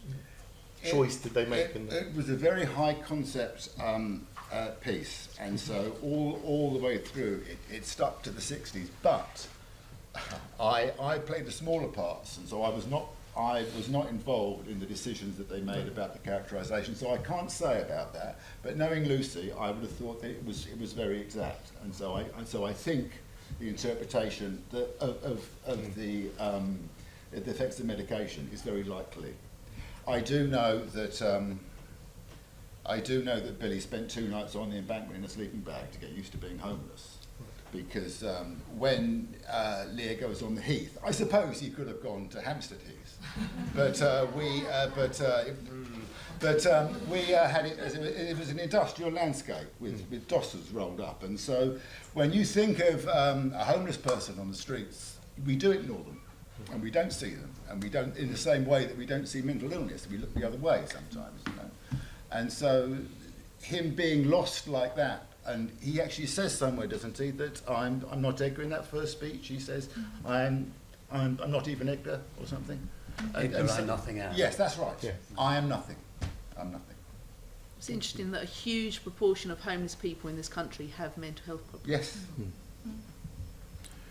choice did they make? It was a very high concept piece, and so all the way through it stuck to the 60s. But I played the smaller parts, and so I was not involved in the decisions that they made about the characterisation. So I can't say about that. But knowing Lucy, I would have thought that it was very exact, and so I think the interpretation of the effects of medication is very likely. I do know that Billy spent 2 nights on the embankment in a sleeping bag to get used to being homeless. Because when Lear goes on the heath, I suppose he could have gone to Hampstead Heath, but we had it as it was an industrial landscape with dossers rolled up, and so when you think of a homeless person on the streets, we do ignore them, and we don't see them, and we don't, in the same way that we don't see mental illness, we look the other way sometimes, you know. And so him being lost like that. And he actually says somewhere, doesn't he, that I'm not Edgar in that first speech. He says, I'm not even Edgar, or something. Edgar, I'm nothing else. Yes, that's right. Yeah. I am nothing. I'm nothing. It's interesting that a huge proportion of homeless people in this country have mental health problems. Yes.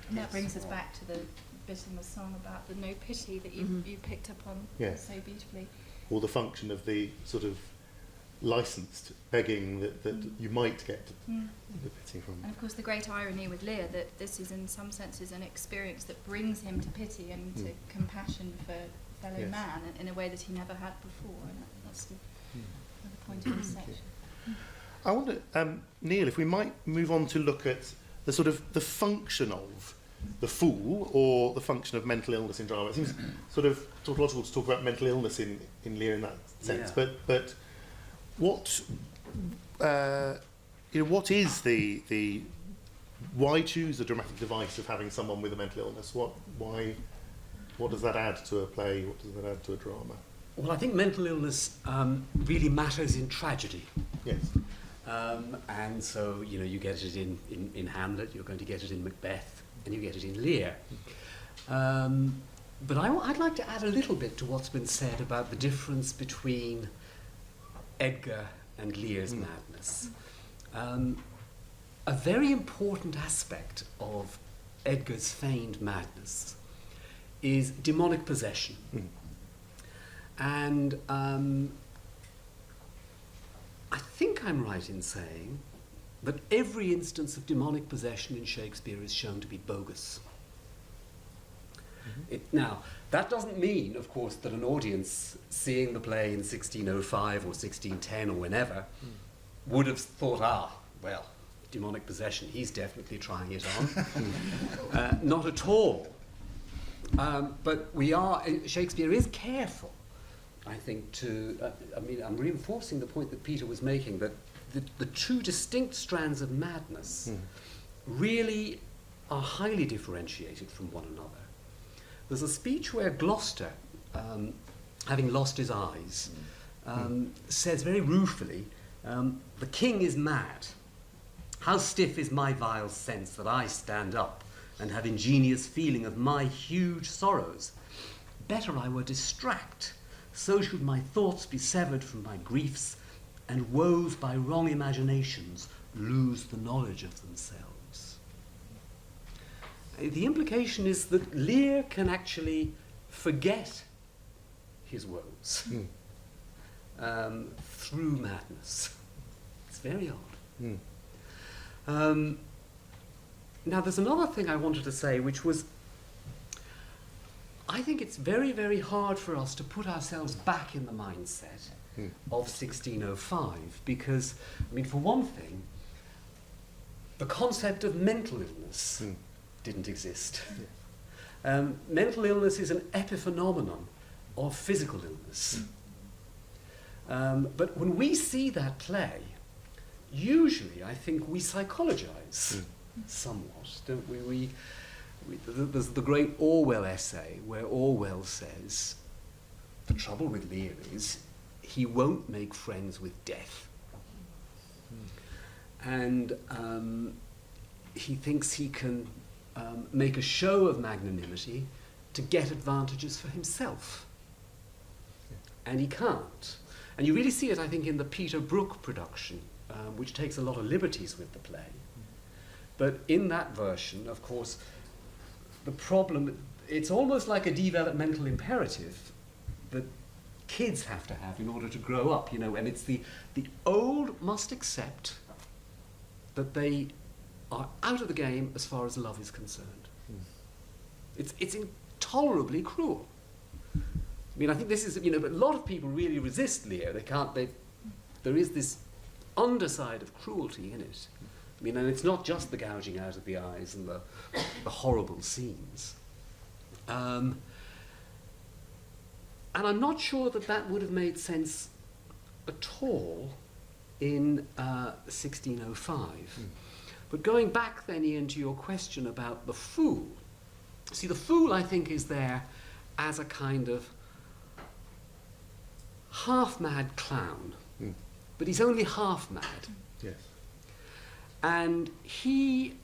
And that brings us back to the bit in the song about the no pity that you picked up on so beautifully. Or the function of the sort of licensed begging that you might get the pity from. And of course the great irony with Lear, that this is in some senses an experience that brings him to pity and to compassion for fellow man in a way that he never had before, and that's the point of this section. I wonder, Neil, if we might move on to look at the sort of the function of the fool, or the function of mental illness in drama. It seems sort of tautological to talk about mental illness in Lear in that sense, but what what is the why choose the dramatic device of having someone with a mental illness? What does that add to a play? What does that add to a drama? Well, I think mental illness really matters in tragedy. Yes. And so, you get it in Hamlet, you're going to get it in Macbeth, and you get it in Lear. But I'd like to add a little bit to what's been said about the difference between Edgar and Lear's madness. A very important aspect of Edgar's feigned madness is demonic possession. And I think I'm right in saying that every instance of demonic possession in Shakespeare is shown to be bogus. Now, that doesn't mean, of course, that an audience seeing the play in 1605 or 1610 or whenever would have thought, well, demonic possession, he's definitely trying it on. Not at all. But Shakespeare is careful, I think, I'm reinforcing the point that Peter was making, that the two distinct strands of madness really are highly differentiated from one another. There's a speech where Gloucester, having lost his eyes, says very ruefully, the king is mad. How stiff is my vile sense that I stand up and have ingenious feeling of my huge sorrows. Better I were distract, so should my thoughts be severed from my griefs, and woes by wrong imaginations lose the knowledge of themselves. The implication is that Lear can actually forget his woes through madness. It's very odd. Now, there's another thing I wanted to say, which was, I think it's very, very hard for us to put ourselves back in the mindset of 1605, because, for one thing, the concept of mental illness didn't exist. Mental illness is an epiphenomenon of physical illness. But when we see that play, usually I think we psychologize somewhat, don't we? There's the great Orwell essay where Orwell says the trouble with Lear is he won't make friends with death. And he thinks he can make a show of magnanimity to get advantages for himself. And he can't. And you really see it, I think, in the Peter Brook production, which takes a lot of liberties with the play. But in that version, of course, the problem, it's almost like a developmental imperative that kids have to have in order to grow up, you know, and it's the old must accept that they are out of the game as far as love is concerned. It's intolerably cruel. I mean, I think this is, you know, but a lot of people really resist Lear. There is this underside of cruelty in it. I mean, and it's not just the gouging out of the eyes and the horrible scenes. And I'm not sure that would have made sense at all in 1605. But going back then, Ian, to your question about the fool, see, the fool, I think, is there as a kind of half-mad clown, but he's only half-mad. Yes. And he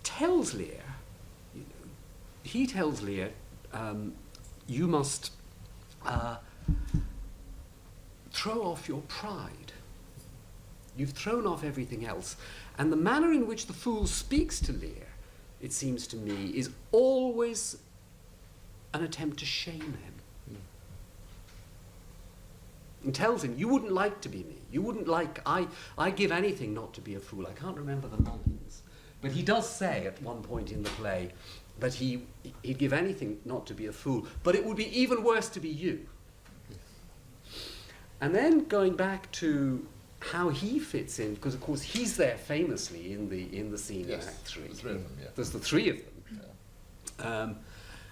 tells Lear, you must throw off your pride. You've thrown off everything else. And the manner in which the fool speaks to Lear, it seems to me, is always an attempt to shame him. And tells him, you wouldn't like to be me. You wouldn't like, I give anything not to be a fool. I can't remember the lines. But he does say at one point in the play that he'd give anything not to be a fool, but it would be even worse to be you. And then going back to how he fits in, because of course he's there famously in the scene in Act 3. The three of them, yeah. There's the three of them. Yeah.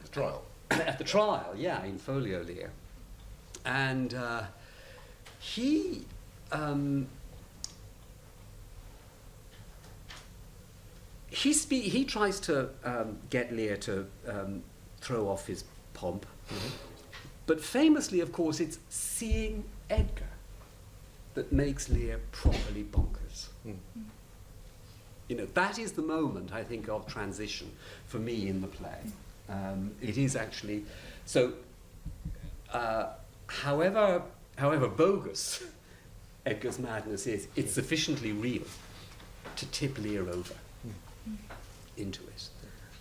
The trial. At the trial, yeah, in Folio Lear. And he tries to get Lear to throw off his pomp, but famously, of course, it's seeing Edgar that makes Lear properly bonkers. You know, that is the moment, I think, of transition for me in the play. It is actually so. However bogus Edgar's madness is, it's sufficiently real to tip Lear over into it.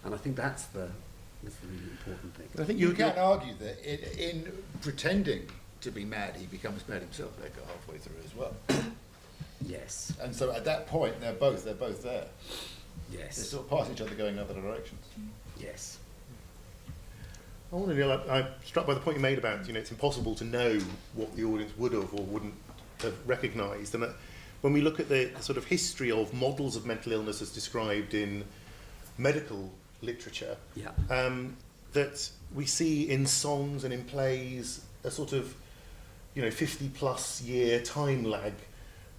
And I think that's the really important thing. I think you can argue that in pretending to be mad, he becomes mad himself, Edgar, halfway through as well. Yes. And so at that point, they're both there. Yes. They sort of pass each other going in other directions. Yes. I wonder, Neil, I'm struck by the point you made about, you know, it's impossible to know what the audience would have or wouldn't have recognised. And that when we look at the sort of history of models of mental illness as described in medical literature, that we see in songs and in plays a sort of, you know, 50-plus year time lag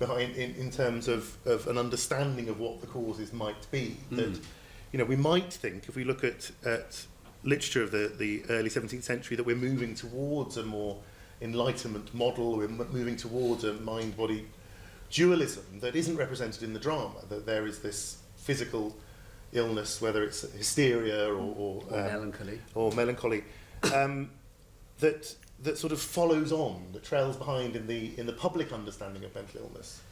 behind in terms of an understanding of what the causes might be. That, you know, we might think, if we look at literature of the early 17th century, that we're moving towards a more Enlightenment model, we're moving towards a mind-body dualism that isn't represented in the drama, that there is this physical illness, whether it's hysteria or melancholy, that sort of follows on, that trails behind in the public understanding of mental illness.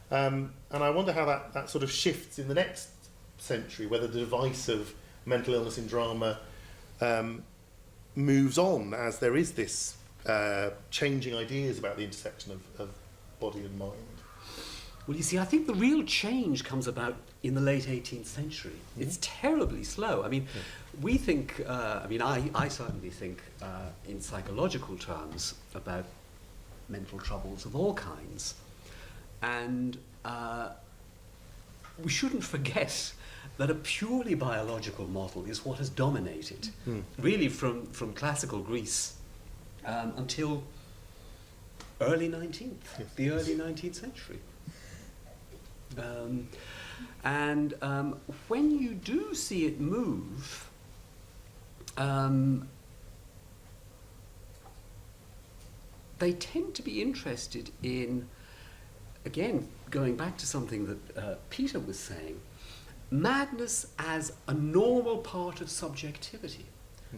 And I wonder how that sort of shifts in the next century, whether the device of mental illness in drama moves on as there is this changing ideas about the intersection of body and mind. Well, you see, I think the real change comes about in the late 18th century. It's terribly slow. I mean, we think, I certainly think in psychological terms about mental troubles of all kinds. And we shouldn't forget that a purely biological model is what has dominated, really from classical Greece until the early 19th century. When you do see it move, they tend to be interested in, again, going back to something that Peter was saying, madness as a normal part of subjectivity.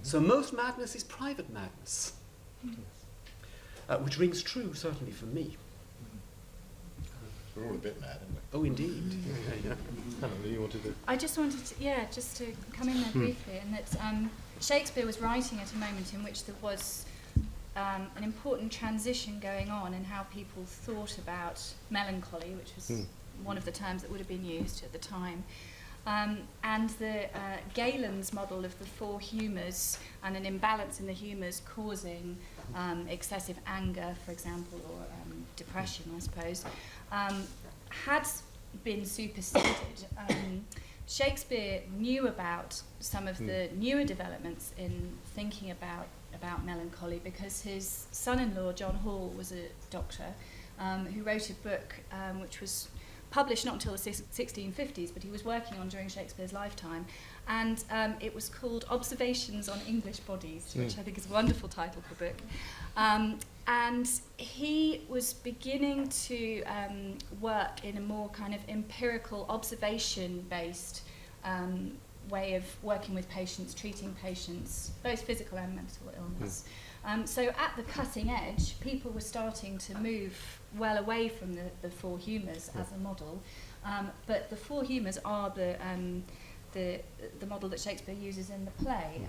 So most madness is private madness, which rings true certainly for me. We're all a bit mad, aren't we? Oh, indeed. Hannah, you wanted to... I just wanted to, just to come in there briefly, and that Shakespeare was writing at a moment in which there was an important transition going on in how people thought about melancholy, which was one of the terms that would have been used at the time. And the Galen's model of the four humours and an imbalance in the humours causing excessive anger, for example, or depression, I suppose, had been superseded. Shakespeare knew about some of the newer developments in thinking about melancholy because his son-in-law, John Hall, was a doctor who wrote a book which was published not until the 1650s, but he was working on during Shakespeare's lifetime, and it was called Observations on English Bodies, which I think is a wonderful title for a book. And he was beginning to work in a more kind of empirical, observation-based way of working with patients, treating patients, both physical and mental illness. So at the cutting edge, people were starting to move well away from the four humours as a model, but the four humours are the model that Shakespeare uses in the play.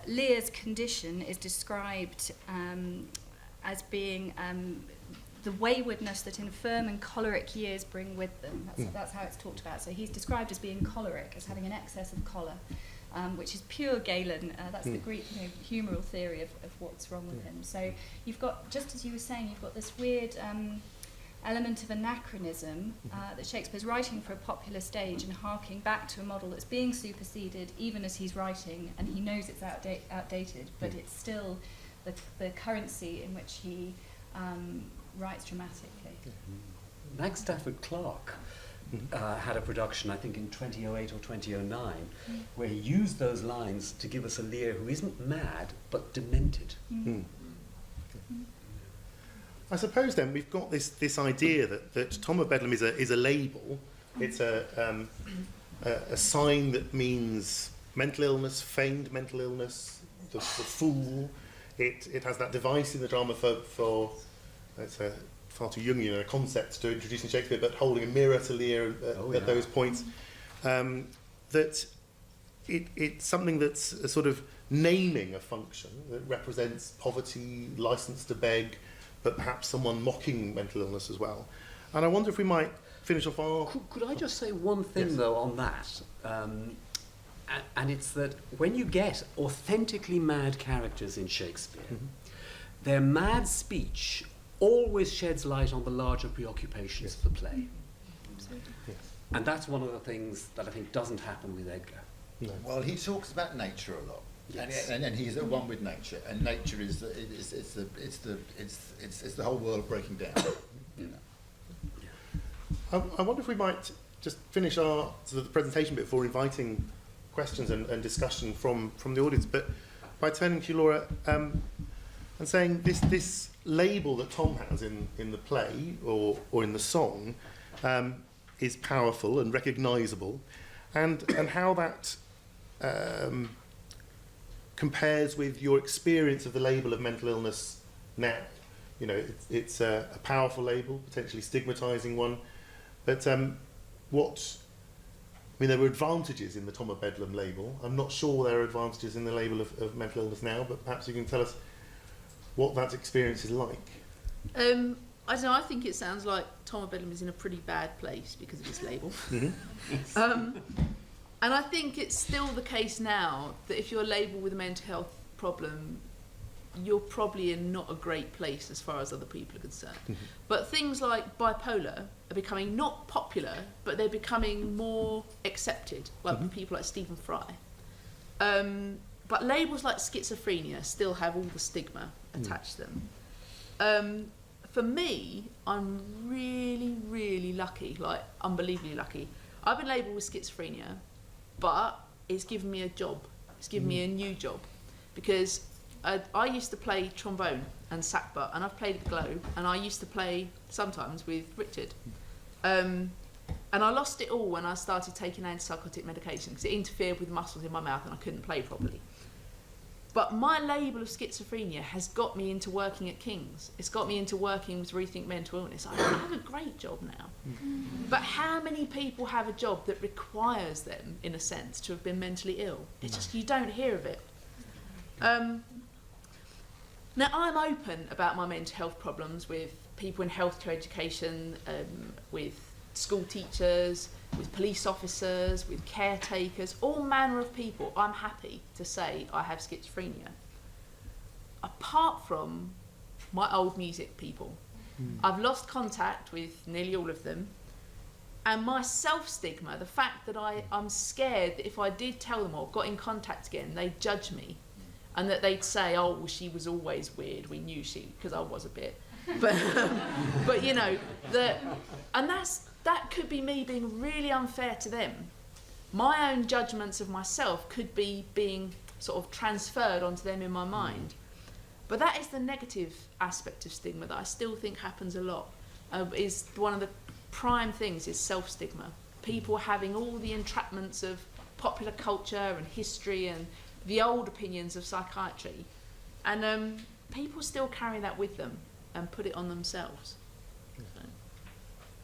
Lear's condition is described as being the waywardness that infirm and choleric years bring with them. That's how it's talked about. So he's described as being choleric, as having an excess of choler, which is pure Galen. That's the Greek humoral theory of what's wrong with him. So you've got, just as you were saying, you've got this weird element of anachronism that Shakespeare's writing for a popular stage and harking back to a model that's being superseded even as he's writing, and he knows it's outdated, but it's still the currency in which he writes dramatically. Max Stafford Clark had a production, I think in 2008 or 2009, where he used those lines to give us a Lear who isn't mad, but demented. I suppose then we've got this idea that Tom of Bedlam is a label. It's a sign that means mental illness, feigned mental illness, the fool. It has that device in the drama for it's a far too Jungian a concept to introduce in Shakespeare, but holding a mirror to Lear at those points. That it's something that's a sort of naming a function that represents poverty, license to beg, but perhaps someone mocking mental illness as well. And I wonder if we might finish off our... Could I just say one thing, though, on that? And it's that when you get authentically mad characters in Shakespeare, their mad speech always sheds light on the larger preoccupations of the play. And that's one of the things that I think doesn't happen with Edgar. Well, he talks about nature a lot. Yes. And he's at one with nature, and nature is the whole world breaking down. I wonder if we might just finish our sort of the presentation bit before inviting questions and discussion from the audience, but by turning to you, Laura, and saying this label that Tom has in the play or in the song is powerful and recognisable, and how that compares with your experience of the label of mental illness now. You know, it's a powerful label, potentially stigmatising one, but there were advantages in the Tom of Bedlam label. I'm not sure there are advantages in the label of mental illness now, but perhaps you can tell us what that experience is like. I don't know, I think it sounds like Tom of Bedlam is in a pretty bad place because of his label. And I think it's still the case now that if you're labelled with a mental health problem, you're probably in not a great place as far as other people are concerned. But things like bipolar are becoming not popular, but they're becoming more accepted, like people like Stephen Fry. But labels like schizophrenia still have all the stigma attached to them. For me, I'm really, really lucky, like unbelievably lucky. I've been labelled with schizophrenia, but it's given me a job. It's given me a new job, because I used to play trombone and sackbut, and I've played at the Globe, and I used to play sometimes with Richard. And I lost it all when I started taking antipsychotic medication because it interfered with the muscles in my mouth and I couldn't play properly. But my label of schizophrenia has got me into working at King's. It's got me into working with Rethink Mental Illness. I have a great job now. But how many people have a job that requires them, in a sense, to have been mentally ill? It's just, you don't hear of it. Now, I'm open about my mental health problems with people in healthcare education, with school teachers, with police officers, with caretakers, all manner of people. I'm happy to say I have schizophrenia. Apart from my old music people. I've lost contact with nearly all of them. And my self-stigma, the fact that I'm scared that if I did tell them or got in contact again, they'd judge me. And that they'd say, oh, well, she was always weird. We knew because I was a bit. But you know, that could be me being really unfair to them. My own judgments of myself could be being sort of transferred onto them in my mind. But that is the negative aspect of stigma that I still think happens a lot. Is one of the prime things is self-stigma. People having all the entrapments of popular culture and history and the old opinions of psychiatry. And people still carry that with them and put it on themselves. So.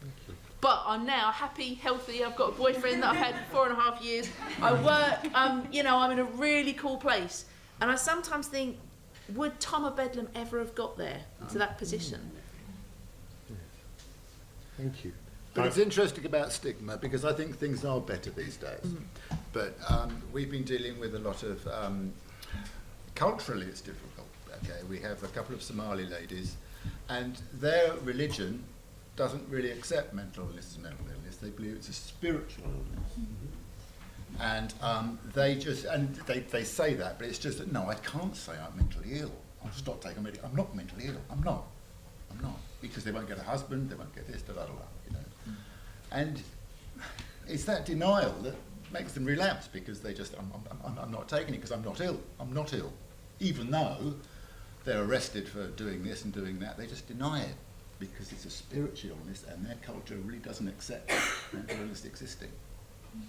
Thank you. But I'm now happy, healthy. I've got a boyfriend that I've had for 4.5 years. I work, you know, I'm in a really cool place. And I sometimes think, would Tom of Bedlam ever have got there to that position? Thank you. But it's interesting about stigma because I think things are better these days. But we've been dealing with a lot of, culturally it's difficult. Okay, we have a couple of Somali ladies and their religion doesn't really accept mental illness as mental illness. They believe it's a spiritual illness. And they say that, but it's just that, no, I can't say I'm mentally ill. I'll stop taking medication. I'm not mentally ill. I'm not. Because they won't get a husband, they won't get this, you know. And it's that denial that makes them relapse because they just, I'm not taking it because I'm not ill. I'm not ill. Even though they're arrested for doing this and doing that, they just deny it because it's a spiritual illness and their culture really doesn't accept mental illness existing.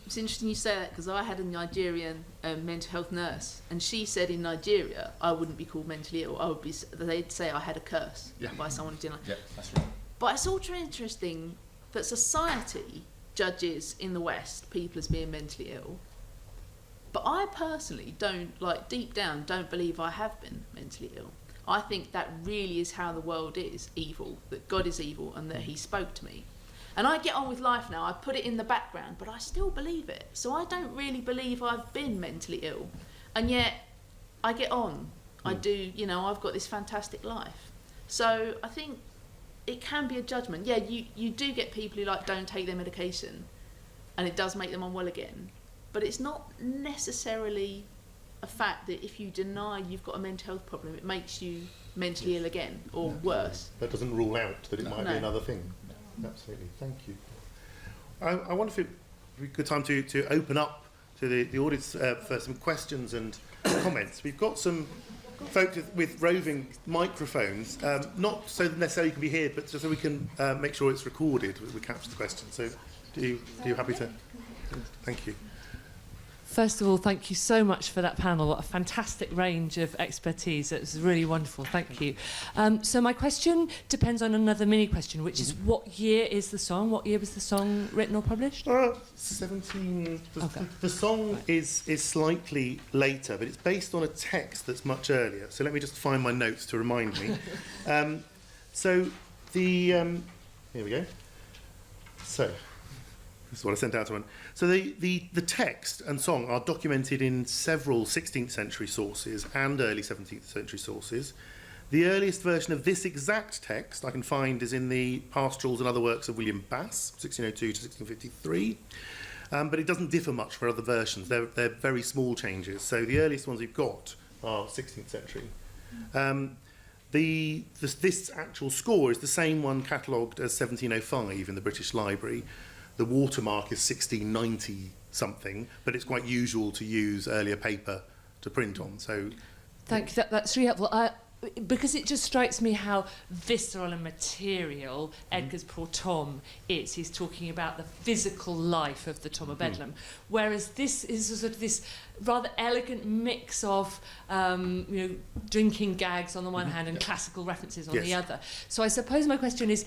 It's interesting you say that because I had a Nigerian mental health nurse and she said in Nigeria I wouldn't be called mentally ill. I would be. They'd say I had a curse by someone who didn't like. Yeah, that's right. But it's also interesting that society judges in the West people as being mentally ill. But I personally don't, like deep down, don't believe I have been mentally ill. I think that really is how the world is evil, that God is evil and that he spoke to me. And I get on with life now, I put it in the background, but I still believe it. So I don't really believe I've been mentally ill. And yet, I get on. I do, you know, I've got this fantastic life. So I think it can be a judgment. Yeah, you do get people who like don't take their medication and it does make them unwell again. But it's not necessarily a fact that if you deny you've got a mental health problem, it makes you mentally ill again or worse. That doesn't rule out that it might be another thing. Absolutely, thank you. I wonder if it would be a good time to open up to the audience for some questions and comments. We've got some folks with roving microphones, not so necessarily you can be heard, but just so we can make sure it's recorded, we capture the question. So, do you happy to? Thank you. First of all, thank you so much for that panel. What a fantastic range of expertise. It was really wonderful. Thank you. So my question depends on another mini question, which is what year is the song? What year was the song written or published? 17. Okay. The song is slightly later, but it's based on a text that's much earlier. So let me just find my notes to remind me. So here we go. So this is what I sent out to one. So the text and song are documented in several 16th century sources and early 17th century sources. The earliest version of this exact text I can find is in the Pastorals and Other Works of William Bass, 1602 to 1653. But it doesn't differ much for other versions. They're very small changes. So the earliest ones we've got are 16th century. This actual score is the same one catalogued as 1705 in the British Library. The watermark is 1690 something, but it's quite usual to use earlier paper to print on. So Thank you. That's really helpful. Because it just strikes me how visceral and material Edgar's poor Tom is. He's talking about the physical life of the Tom of Bedlam, whereas this is sort of this rather elegant mix of drinking gags on the one hand and classical references on the other. So I suppose my question is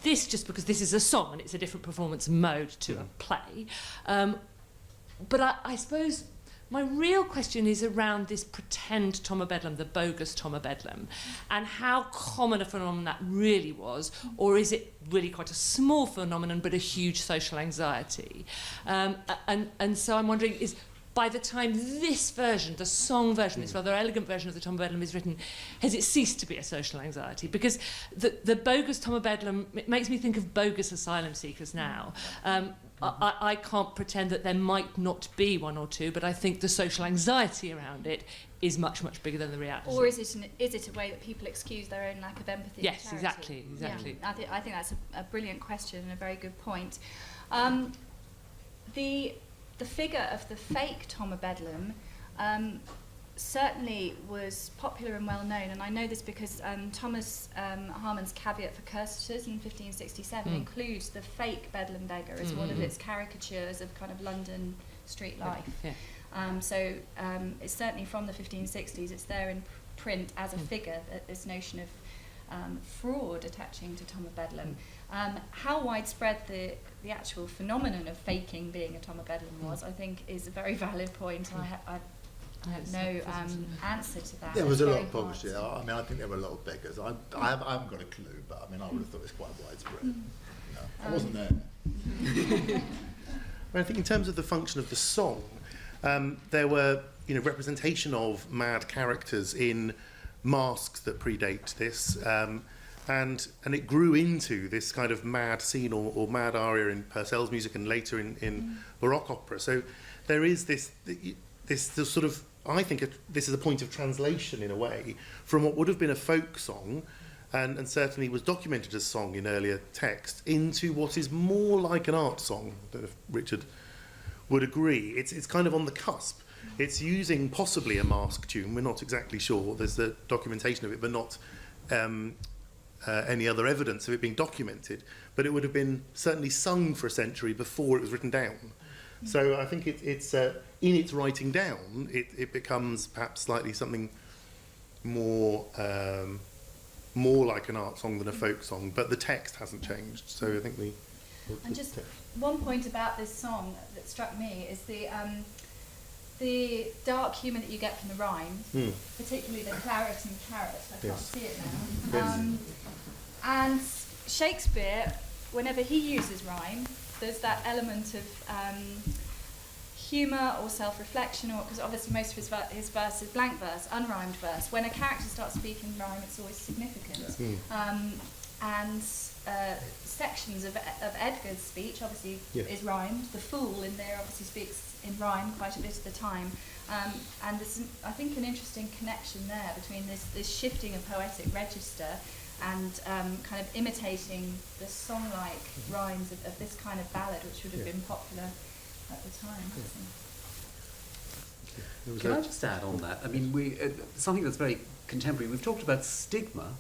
this just because this is a song and it's a different performance mode to a play? But I suppose my real question is around this pretend Tom of Bedlam, the bogus Tom of Bedlam, and how common a phenomenon that really was, or is it really quite a small phenomenon but a huge social anxiety? And so I'm wondering, is by the time this version, the song version, this rather elegant version of the Tom of Bedlam is written, has it ceased to be a social anxiety? Because the bogus Tom of Bedlam, it makes me think of bogus asylum seekers now. I can't pretend that there might not be one or two, but I think the social anxiety around it is much, much bigger than the reality. Or is it a way that people excuse their own lack of empathy? Yes, and charity? exactly. Yeah, I think that's a brilliant question and a very good point. The figure of the fake Tom of Bedlam certainly was popular and well known, and I know this because Thomas Harmon's Caveat for Cursitus in 1567 includes the fake Bedlam beggar as one of its caricatures of kind of London street life. So it's certainly from the 1560s, it's there in print as a figure, this notion of fraud attaching to Tom of Bedlam. How widespread the actual phenomenon of faking being a Tom of Bedlam was, I think, is a very valid point. I have no answer to that. There was a lot of poverty. I mean, I think there were a lot of beggars. I haven't got a clue, but I mean, I would have thought it's quite widespread. I wasn't there. I think in terms of the function of the song, there were representation of mad characters in masques that predate this, and it grew into this kind of mad scene or mad aria in Purcell's music and later in Baroque opera. So there is this sort of, I think this is a point of translation in a way from what would have been a folk song and certainly was documented as song in earlier texts into what is more like an art song. I don't know if Richard would agree. It's kind of on the cusp. It's using possibly a mask tune, we're not exactly sure. There's the documentation of it, but not any other evidence of it being documented. But it would have been certainly sung for a century before it was written down. So I think it's in its writing down, it becomes perhaps slightly something more like an art song than a folk song, but the text hasn't changed. So I think and just one point about this song that struck me is the dark humour that you get from the rhyme, particularly the claret and carrot. I can't see it now. And Shakespeare, whenever he uses rhyme, there's that element of humour or self-reflection, or because obviously most of his verse is blank verse, unrhymed verse. When a character starts speaking rhyme, it's always significant. And sections of Edgar's speech obviously is rhymed. The fool in there obviously speaks in rhyme quite a bit of the time. And there's, I think, an interesting connection there between this shifting of poetic register and kind of imitating the song-like rhymes of this kind of ballad, which would have been popular at the time. Can I just add on that? I mean, something that's very contemporary. We've talked about stigma,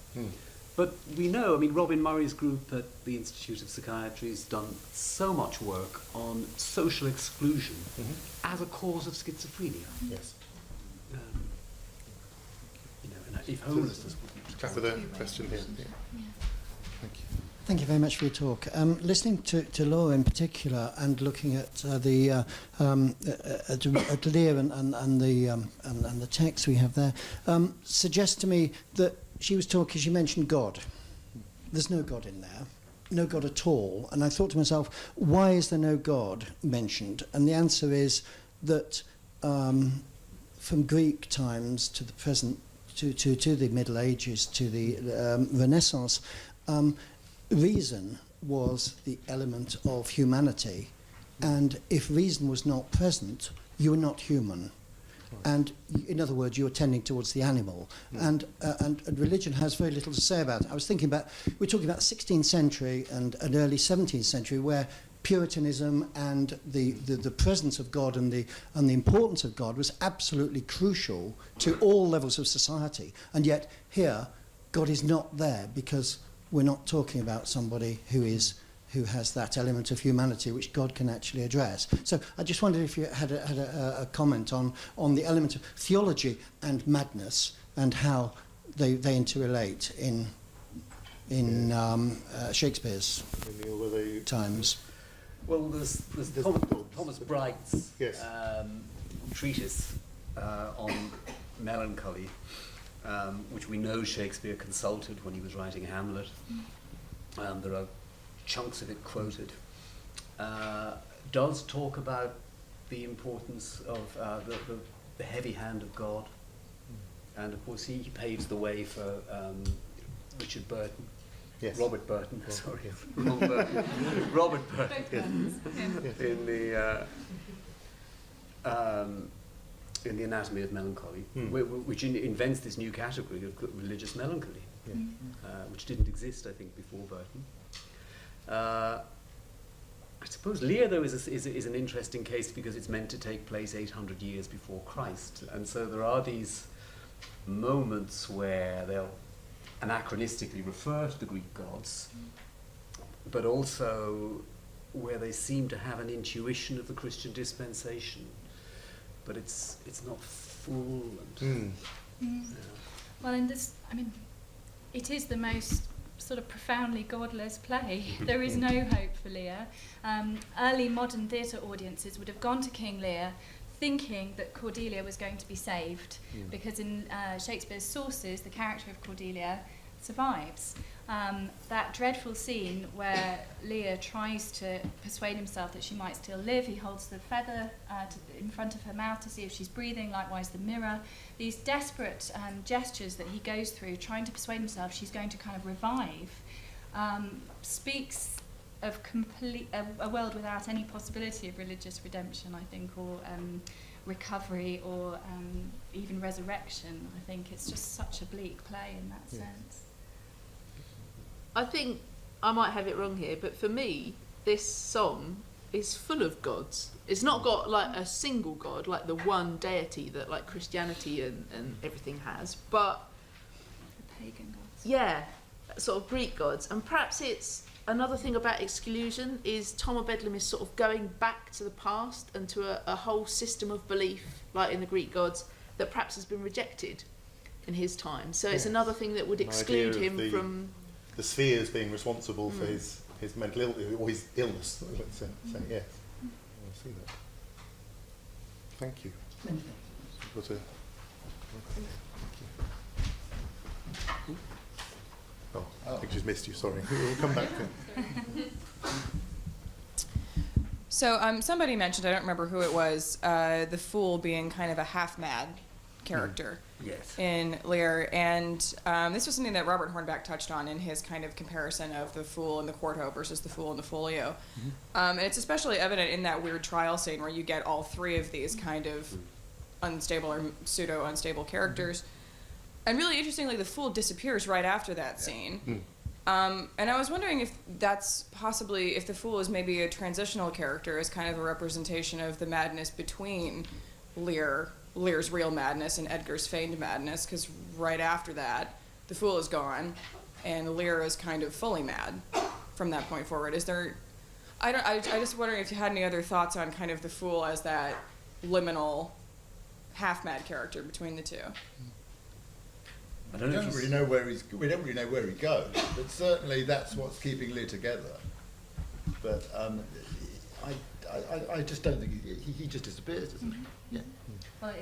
but we know, I mean, Robin Murray's group at the Institute of Psychiatry has done so much work on social exclusion as a cause of schizophrenia. Yes. And if homelessness would be... Chat with a question here. Thank you. Thank you very much for your talk. Listening to Laura in particular, and looking at at Lear and the text we have there, suggests to me that she mentioned God. There's no God in there, no God at all. And I thought to myself, why is there no God mentioned? And the answer is that from Greek times to the present, to the Middle Ages, to the Renaissance, reason was the element of humanity, and if reason was not present, you were not human. And in other words, you were tending towards the animal. And religion has very little to say about it. I was thinking about, we're talking about the 16th century and early 17th century, where Puritanism and the presence of God and the importance of God was absolutely crucial to all levels of society. And yet here, God is not there because we're not talking about somebody who has that element of humanity which God can actually address. So I just wondered if you had a comment on the element of theology and madness and how they interrelate in Shakespeare's times. Well, there's Thomas Bright's Yes. treatise on melancholy, which we know Shakespeare consulted when he was writing Hamlet. There are chunks of it quoted. Does talk about the importance of the heavy hand of God, and of course he paves the way for Richard Burton. Yes. Robert Burton, Yes. sorry, Yes. wrong Burton. Robert Burton in the Anatomy of Melancholy, which invents this new category of religious melancholy, which didn't exist, I think, before Burton. I suppose Lear, though, is an interesting case because it's meant to take place 800 years before Christ, and so there are these moments where they'll anachronistically refer to the Greek gods, but also where they seem to have an intuition of the Christian dispensation, but it's not full. And, Well, in this, I mean, it is the most sort of profoundly godless play. There is no hope for Lear. Early modern theatre audiences would have gone to King Lear thinking that Cordelia was going to be saved, because in Shakespeare's sources, the character of Cordelia survives. That dreadful scene where Lear tries to persuade himself that she might still live, he holds the feather in front of her mouth to see if she's breathing, likewise the mirror. These desperate gestures that he goes through, trying to persuade himself she's going to kind of revive, speaks of a world without any possibility of religious redemption, I think, or recovery, or even resurrection. I think it's just such a bleak play in that sense. I think I might have it wrong here, but for me, this song is full of gods. It's not got like a single god, like the one deity that like Christianity and everything has, but The pagan gods. yeah, sort of Greek gods. And perhaps it's another thing about exclusion is Tom of Bedlam is sort of going back to the past and to a whole system of belief, like in the Greek gods, that perhaps has been rejected in his time. So it's another thing that would exclude him from the spheres being responsible for his mental illness, or his illness, let's say, yes. I see that. Thank you. Got a, oh, I think she's missed you, sorry. We'll come back to So somebody mentioned, I don't remember who it was, the fool being kind of a half-mad character in Lear, and this was something that Robert Hornback touched on in his kind of comparison of the fool and the quarto versus the fool and the folio. And it's especially evident in that weird trial scene where you get all three of these kind of unstable or pseudo-unstable characters. And really interestingly, the fool disappears right after that scene. And I was wondering if that's possibly, if the fool is maybe a transitional character as kind of a representation of the madness between Lear's real madness and Edgar's feigned madness, because right after that, the fool is gone, and Lear is kind of fully mad from that point forward. Is there, I just wondering if you had any other thoughts on kind of the fool as that liminal, half-mad character between the two. we don't really know where he goes, but certainly that's what's keeping Lear together. But I just don't think he just disappears, doesn't he? Yeah. Well,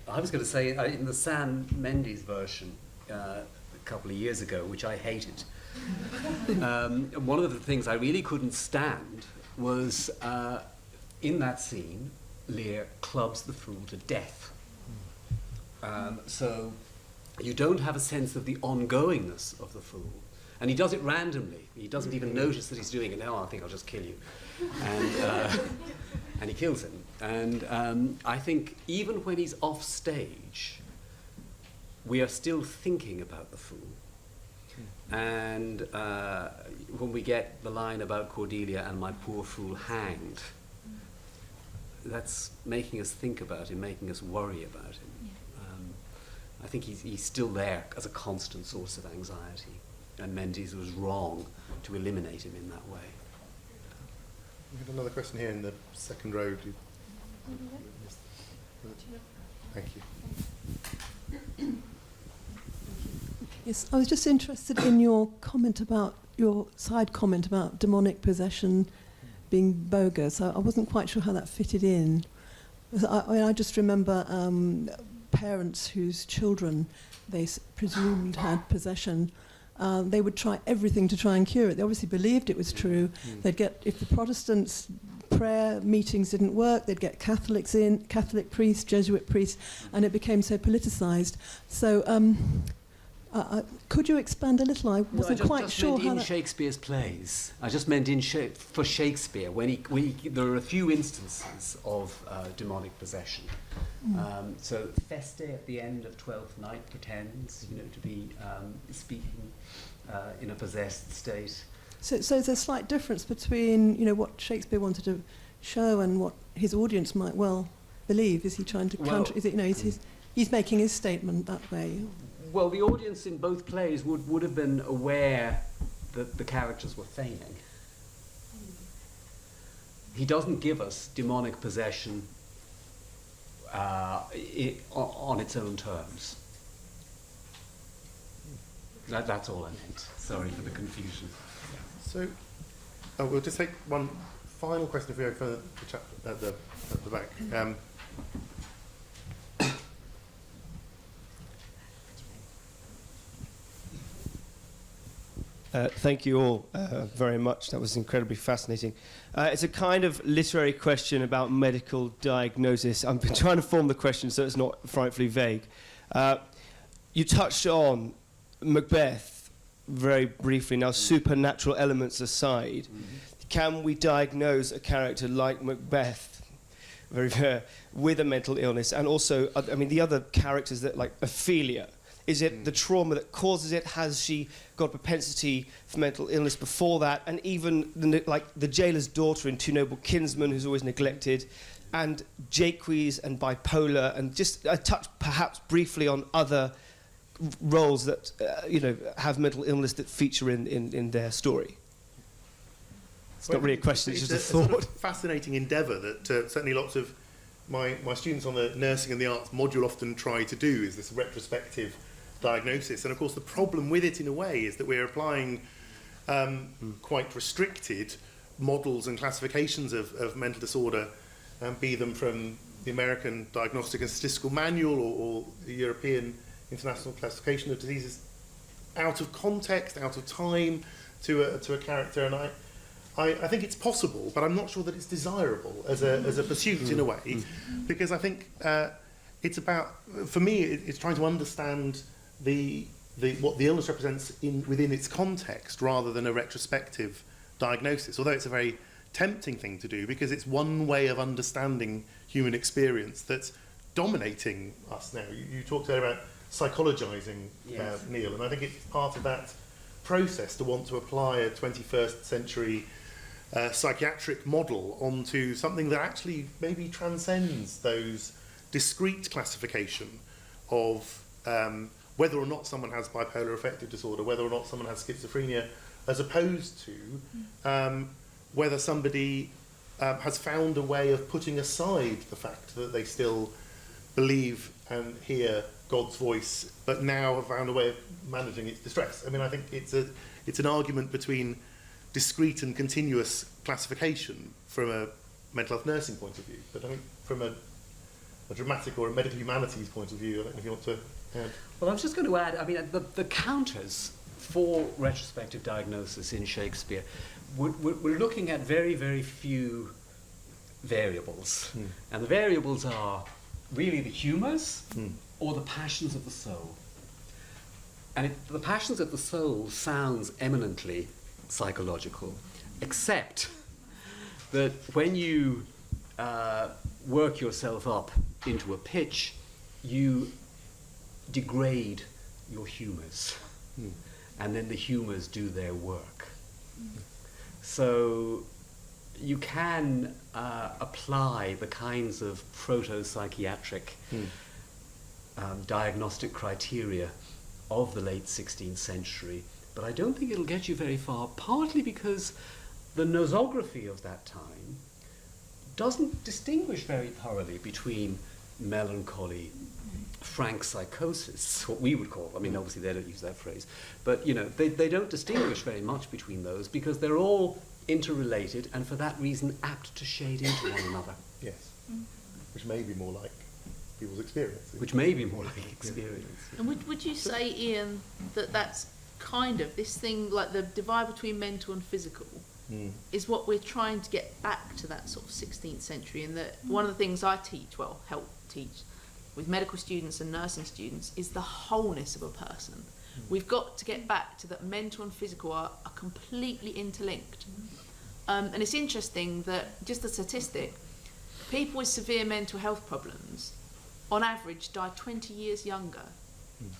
I was going to say, in the Sam Mendes version a couple of years ago, which I hated, one of the things I really couldn't stand was in that scene, Lear clubs the fool to death. So you don't have a sense of the ongoingness of the fool. And he does it randomly. He doesn't even notice that he's doing it. No, I think I'll just kill you. And he kills him. And I think even when he's off stage, we are still thinking about the fool. And when we get the line about Cordelia and my poor fool hanged, that's making us think about him, making us worry about him. I think he's still there as a constant source of anxiety, and Menzies was wrong to eliminate him in that way. We have another question here in the second row. Thank you. Yes, I was just interested in your side comment about demonic possession being bogus. I wasn't quite sure how that fitted in. I just remember parents whose children they presumed had possession. They would try everything to try and cure it. They obviously believed it was true. They'd get, if the Protestants' prayer meetings didn't work, they'd get Catholics in, Catholic priests, Jesuit priests, and it became so politicized. So could you expand a little? I wasn't quite sure how in Shakespeare's plays. I just meant for Shakespeare, when there are a few instances of demonic possession. So Feste at the end of Twelfth Night pretends, to be speaking in a possessed state. So there's a slight difference between what Shakespeare wanted to show and what his audience might well believe. Is he trying to counter? Is it he's making his statement that way? Well, the audience in both plays would have been aware that the characters were feigning. He doesn't give us demonic possession on its own terms. That's all I meant. Sorry for the confusion. So, we'll just take one final question if we have for the chap at the back. Thank you all very much. That was incredibly fascinating. It's a kind of literary question about medical diagnosis. I'm trying to form the question so it's not frightfully vague. You touched on Macbeth very briefly. Now, supernatural elements aside, can we diagnose a character like Macbeth with a mental illness? And also, the other characters that, like Ophelia, is it the trauma that causes it? Has she got a propensity for mental illness before that? And even the jailer's daughter in Two Noble Kinsmen, who's always neglected, and Jaques and bipolar, and just a touch perhaps briefly on other roles that have mental illness that feature in their story. It's not really a question, it's just a thought. Sort of fascinating endeavour that certainly lots of my students on the nursing and the arts module often try to do, is this retrospective diagnosis. And of course the problem with it in a way is that we're applying quite restricted models and classifications of mental disorder, be them from the American Diagnostic and Statistical Manual or the European International Classification of Diseases, out of context, out of time, to a character. And I think it's possible, but I'm not sure that it's desirable as a pursuit in a way, because I think it's about, for me, it's trying to understand what the illness represents within its context rather than a retrospective diagnosis, although it's a very tempting thing to do because it's one way of understanding human experience that's dominating us now. You talked earlier about psychologizing, yes. Neil, and I think it's part of that process to want to apply a 21st century psychiatric model onto something that actually maybe transcends those discrete classification of whether or not someone has bipolar affective disorder, whether or not someone has schizophrenia, as opposed to whether somebody has found a way of putting aside the fact that they still believe and hear God's voice, but now have found a way of managing its distress. I mean, I think it's an argument between discrete and continuous classification from a mental health nursing point of view, but I think from a dramatic or a medical humanities point of view, I don't know if you want to add. Well, I was just going to add, I mean, the counters for retrospective diagnosis in Shakespeare, we're looking at very, very few variables. And the variables are really the humours or the passions of the soul. And the passions of the soul sounds eminently psychological, except that when you work yourself up into a pitch, you degrade your humours. and then the humours do their work. So you can apply the kinds of proto-psychiatric diagnostic criteria of the late 16th century, but I don't think it'll get you very far, partly because the nosography of that time doesn't distinguish very thoroughly between melancholy, frank psychosis, what we would call, I mean, obviously they don't use that phrase, but, you know, they don't distinguish very much between those because they're all interrelated and for that reason apt to shade into one another. Yes, which may be more like people's experience. Which may be more like experience. And would you say, Ian, that that's kind of this thing, like the divide between mental and physical, is what we're trying to get back to that sort of 16th century, and that one of the things I teach, well, help teach, with medical students and nursing students is the wholeness of a person. We've got to get back to that mental and physical are completely interlinked. And it's interesting that, just a statistic, people with severe mental health problems on average die 20 years younger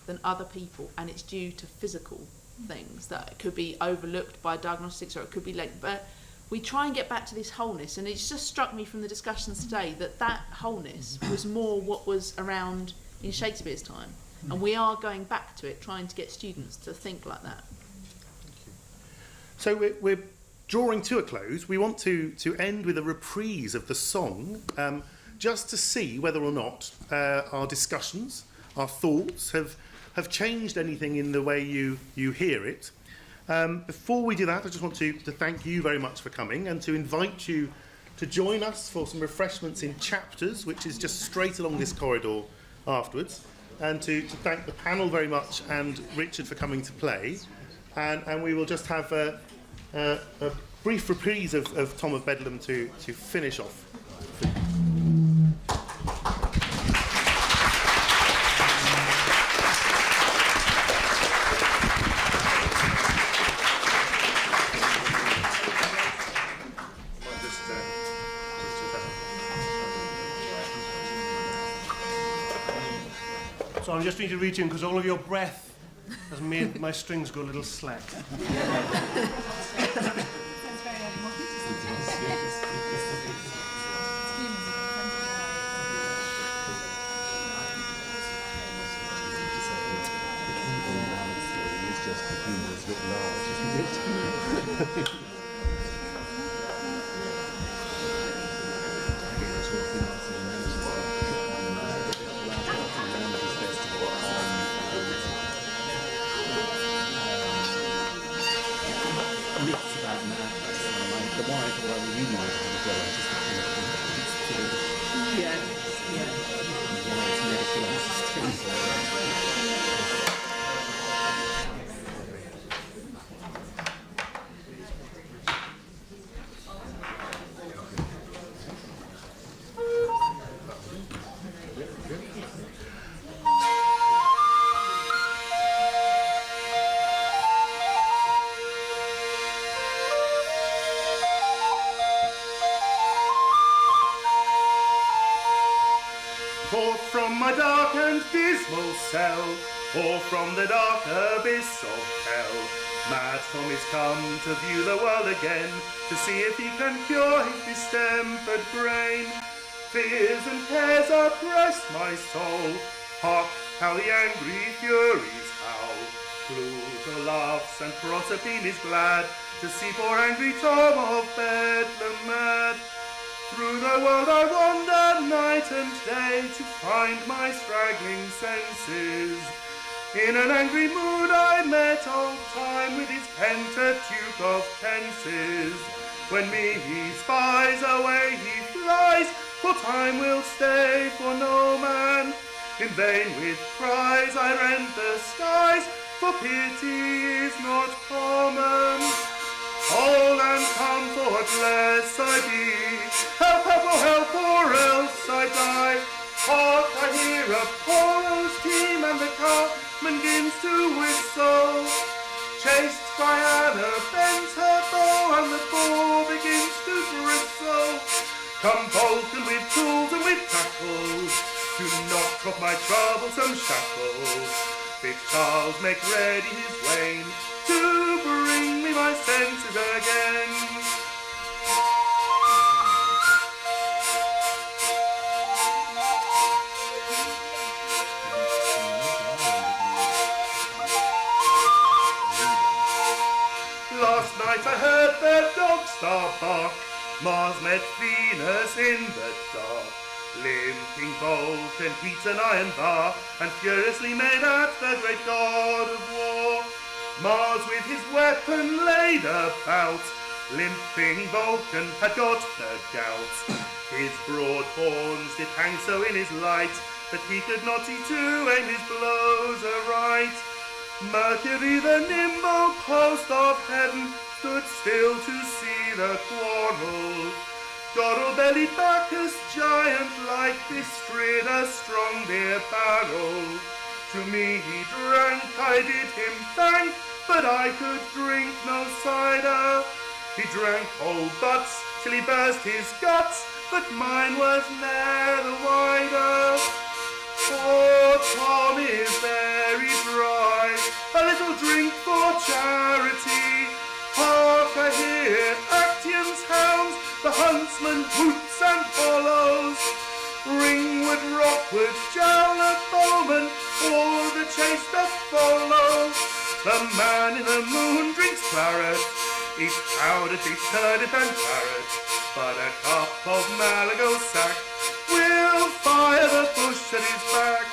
than other people, and it's due to physical things that could be overlooked by diagnostics, or it could be late. But we try and get back to this wholeness, and it's just struck me from the discussions today that that wholeness was more what was around in Shakespeare's time, and we are going back to it, trying to get students to think like that. So we're drawing to a close. We want to end with a reprise of the song, just to see whether or not our discussions, our thoughts have changed anything in the way you hear it. Before we do that, I just want to thank you very much for coming and to invite you to join us for some refreshments in Chapters, which is just straight along this corridor afterwards, and to thank the panel very much and Richard for coming to play. And we will just have a brief reprise of Tom of Bedlam to finish off. So I'm just need to reach in because all of your breath has made my strings go a little slack. Forth from my dark and dismal cell, or from the dark abyss of hell, Mad Tom is come to view the world again, to see if he can cure his distempered brain. Fears and cares oppress my soul, hark how the angry furies howl. Pluto laughs and Proserpine is glad, to see poor angry Tom of Bedlam mad. Through the world I wander night and day, to find my straggling senses. In an angry mood I met old Time, with his Pentateuch of tenses. When me he spies, away he flies, for Time will stay for no man. In vain with cries I rend the skies, for pity is not common. Hold and comfort lest I be, help, help, oh help, or else I die. Hark, I hear a chorus team, and the carman begins to whistle. Chased Diana bends her bow, and the bow begins to bristle. Come Vulcan with tools and with tackles, to knock off my troublesome shackles. Big Charles make ready his wain, senses again. Last night I heard the dog start bark. Mars met Venus in the dark. Limping bolt and heat an iron bar, and furiously made at the great god of war. Mars with his weapon laid about. Limping Vulcan had got the gout. His broad horns did hang so in his light, that he could not see to aim his blows aright. Mercury, the nimble post of heaven, stood still to see the quarrel. Goddle-bellied Bacchus, giant-like, bestrid a strong beer barrel. To me he drank, I did him thank, but I could drink no cider. He drank whole butts till he burst his guts, but mine was ne'er the wider. Poor Tom is very dry, a little drink for charity. Hark, I hear Actaeon's hounds, the huntsman hoots and follows. Ringwood, Rockwood, Jowler, Bowman, all the chase doth follow. The man in the moon drinks claret, eats powdered beef, turnip and carrot, but a cup of Malago sack will fire the bush at his back.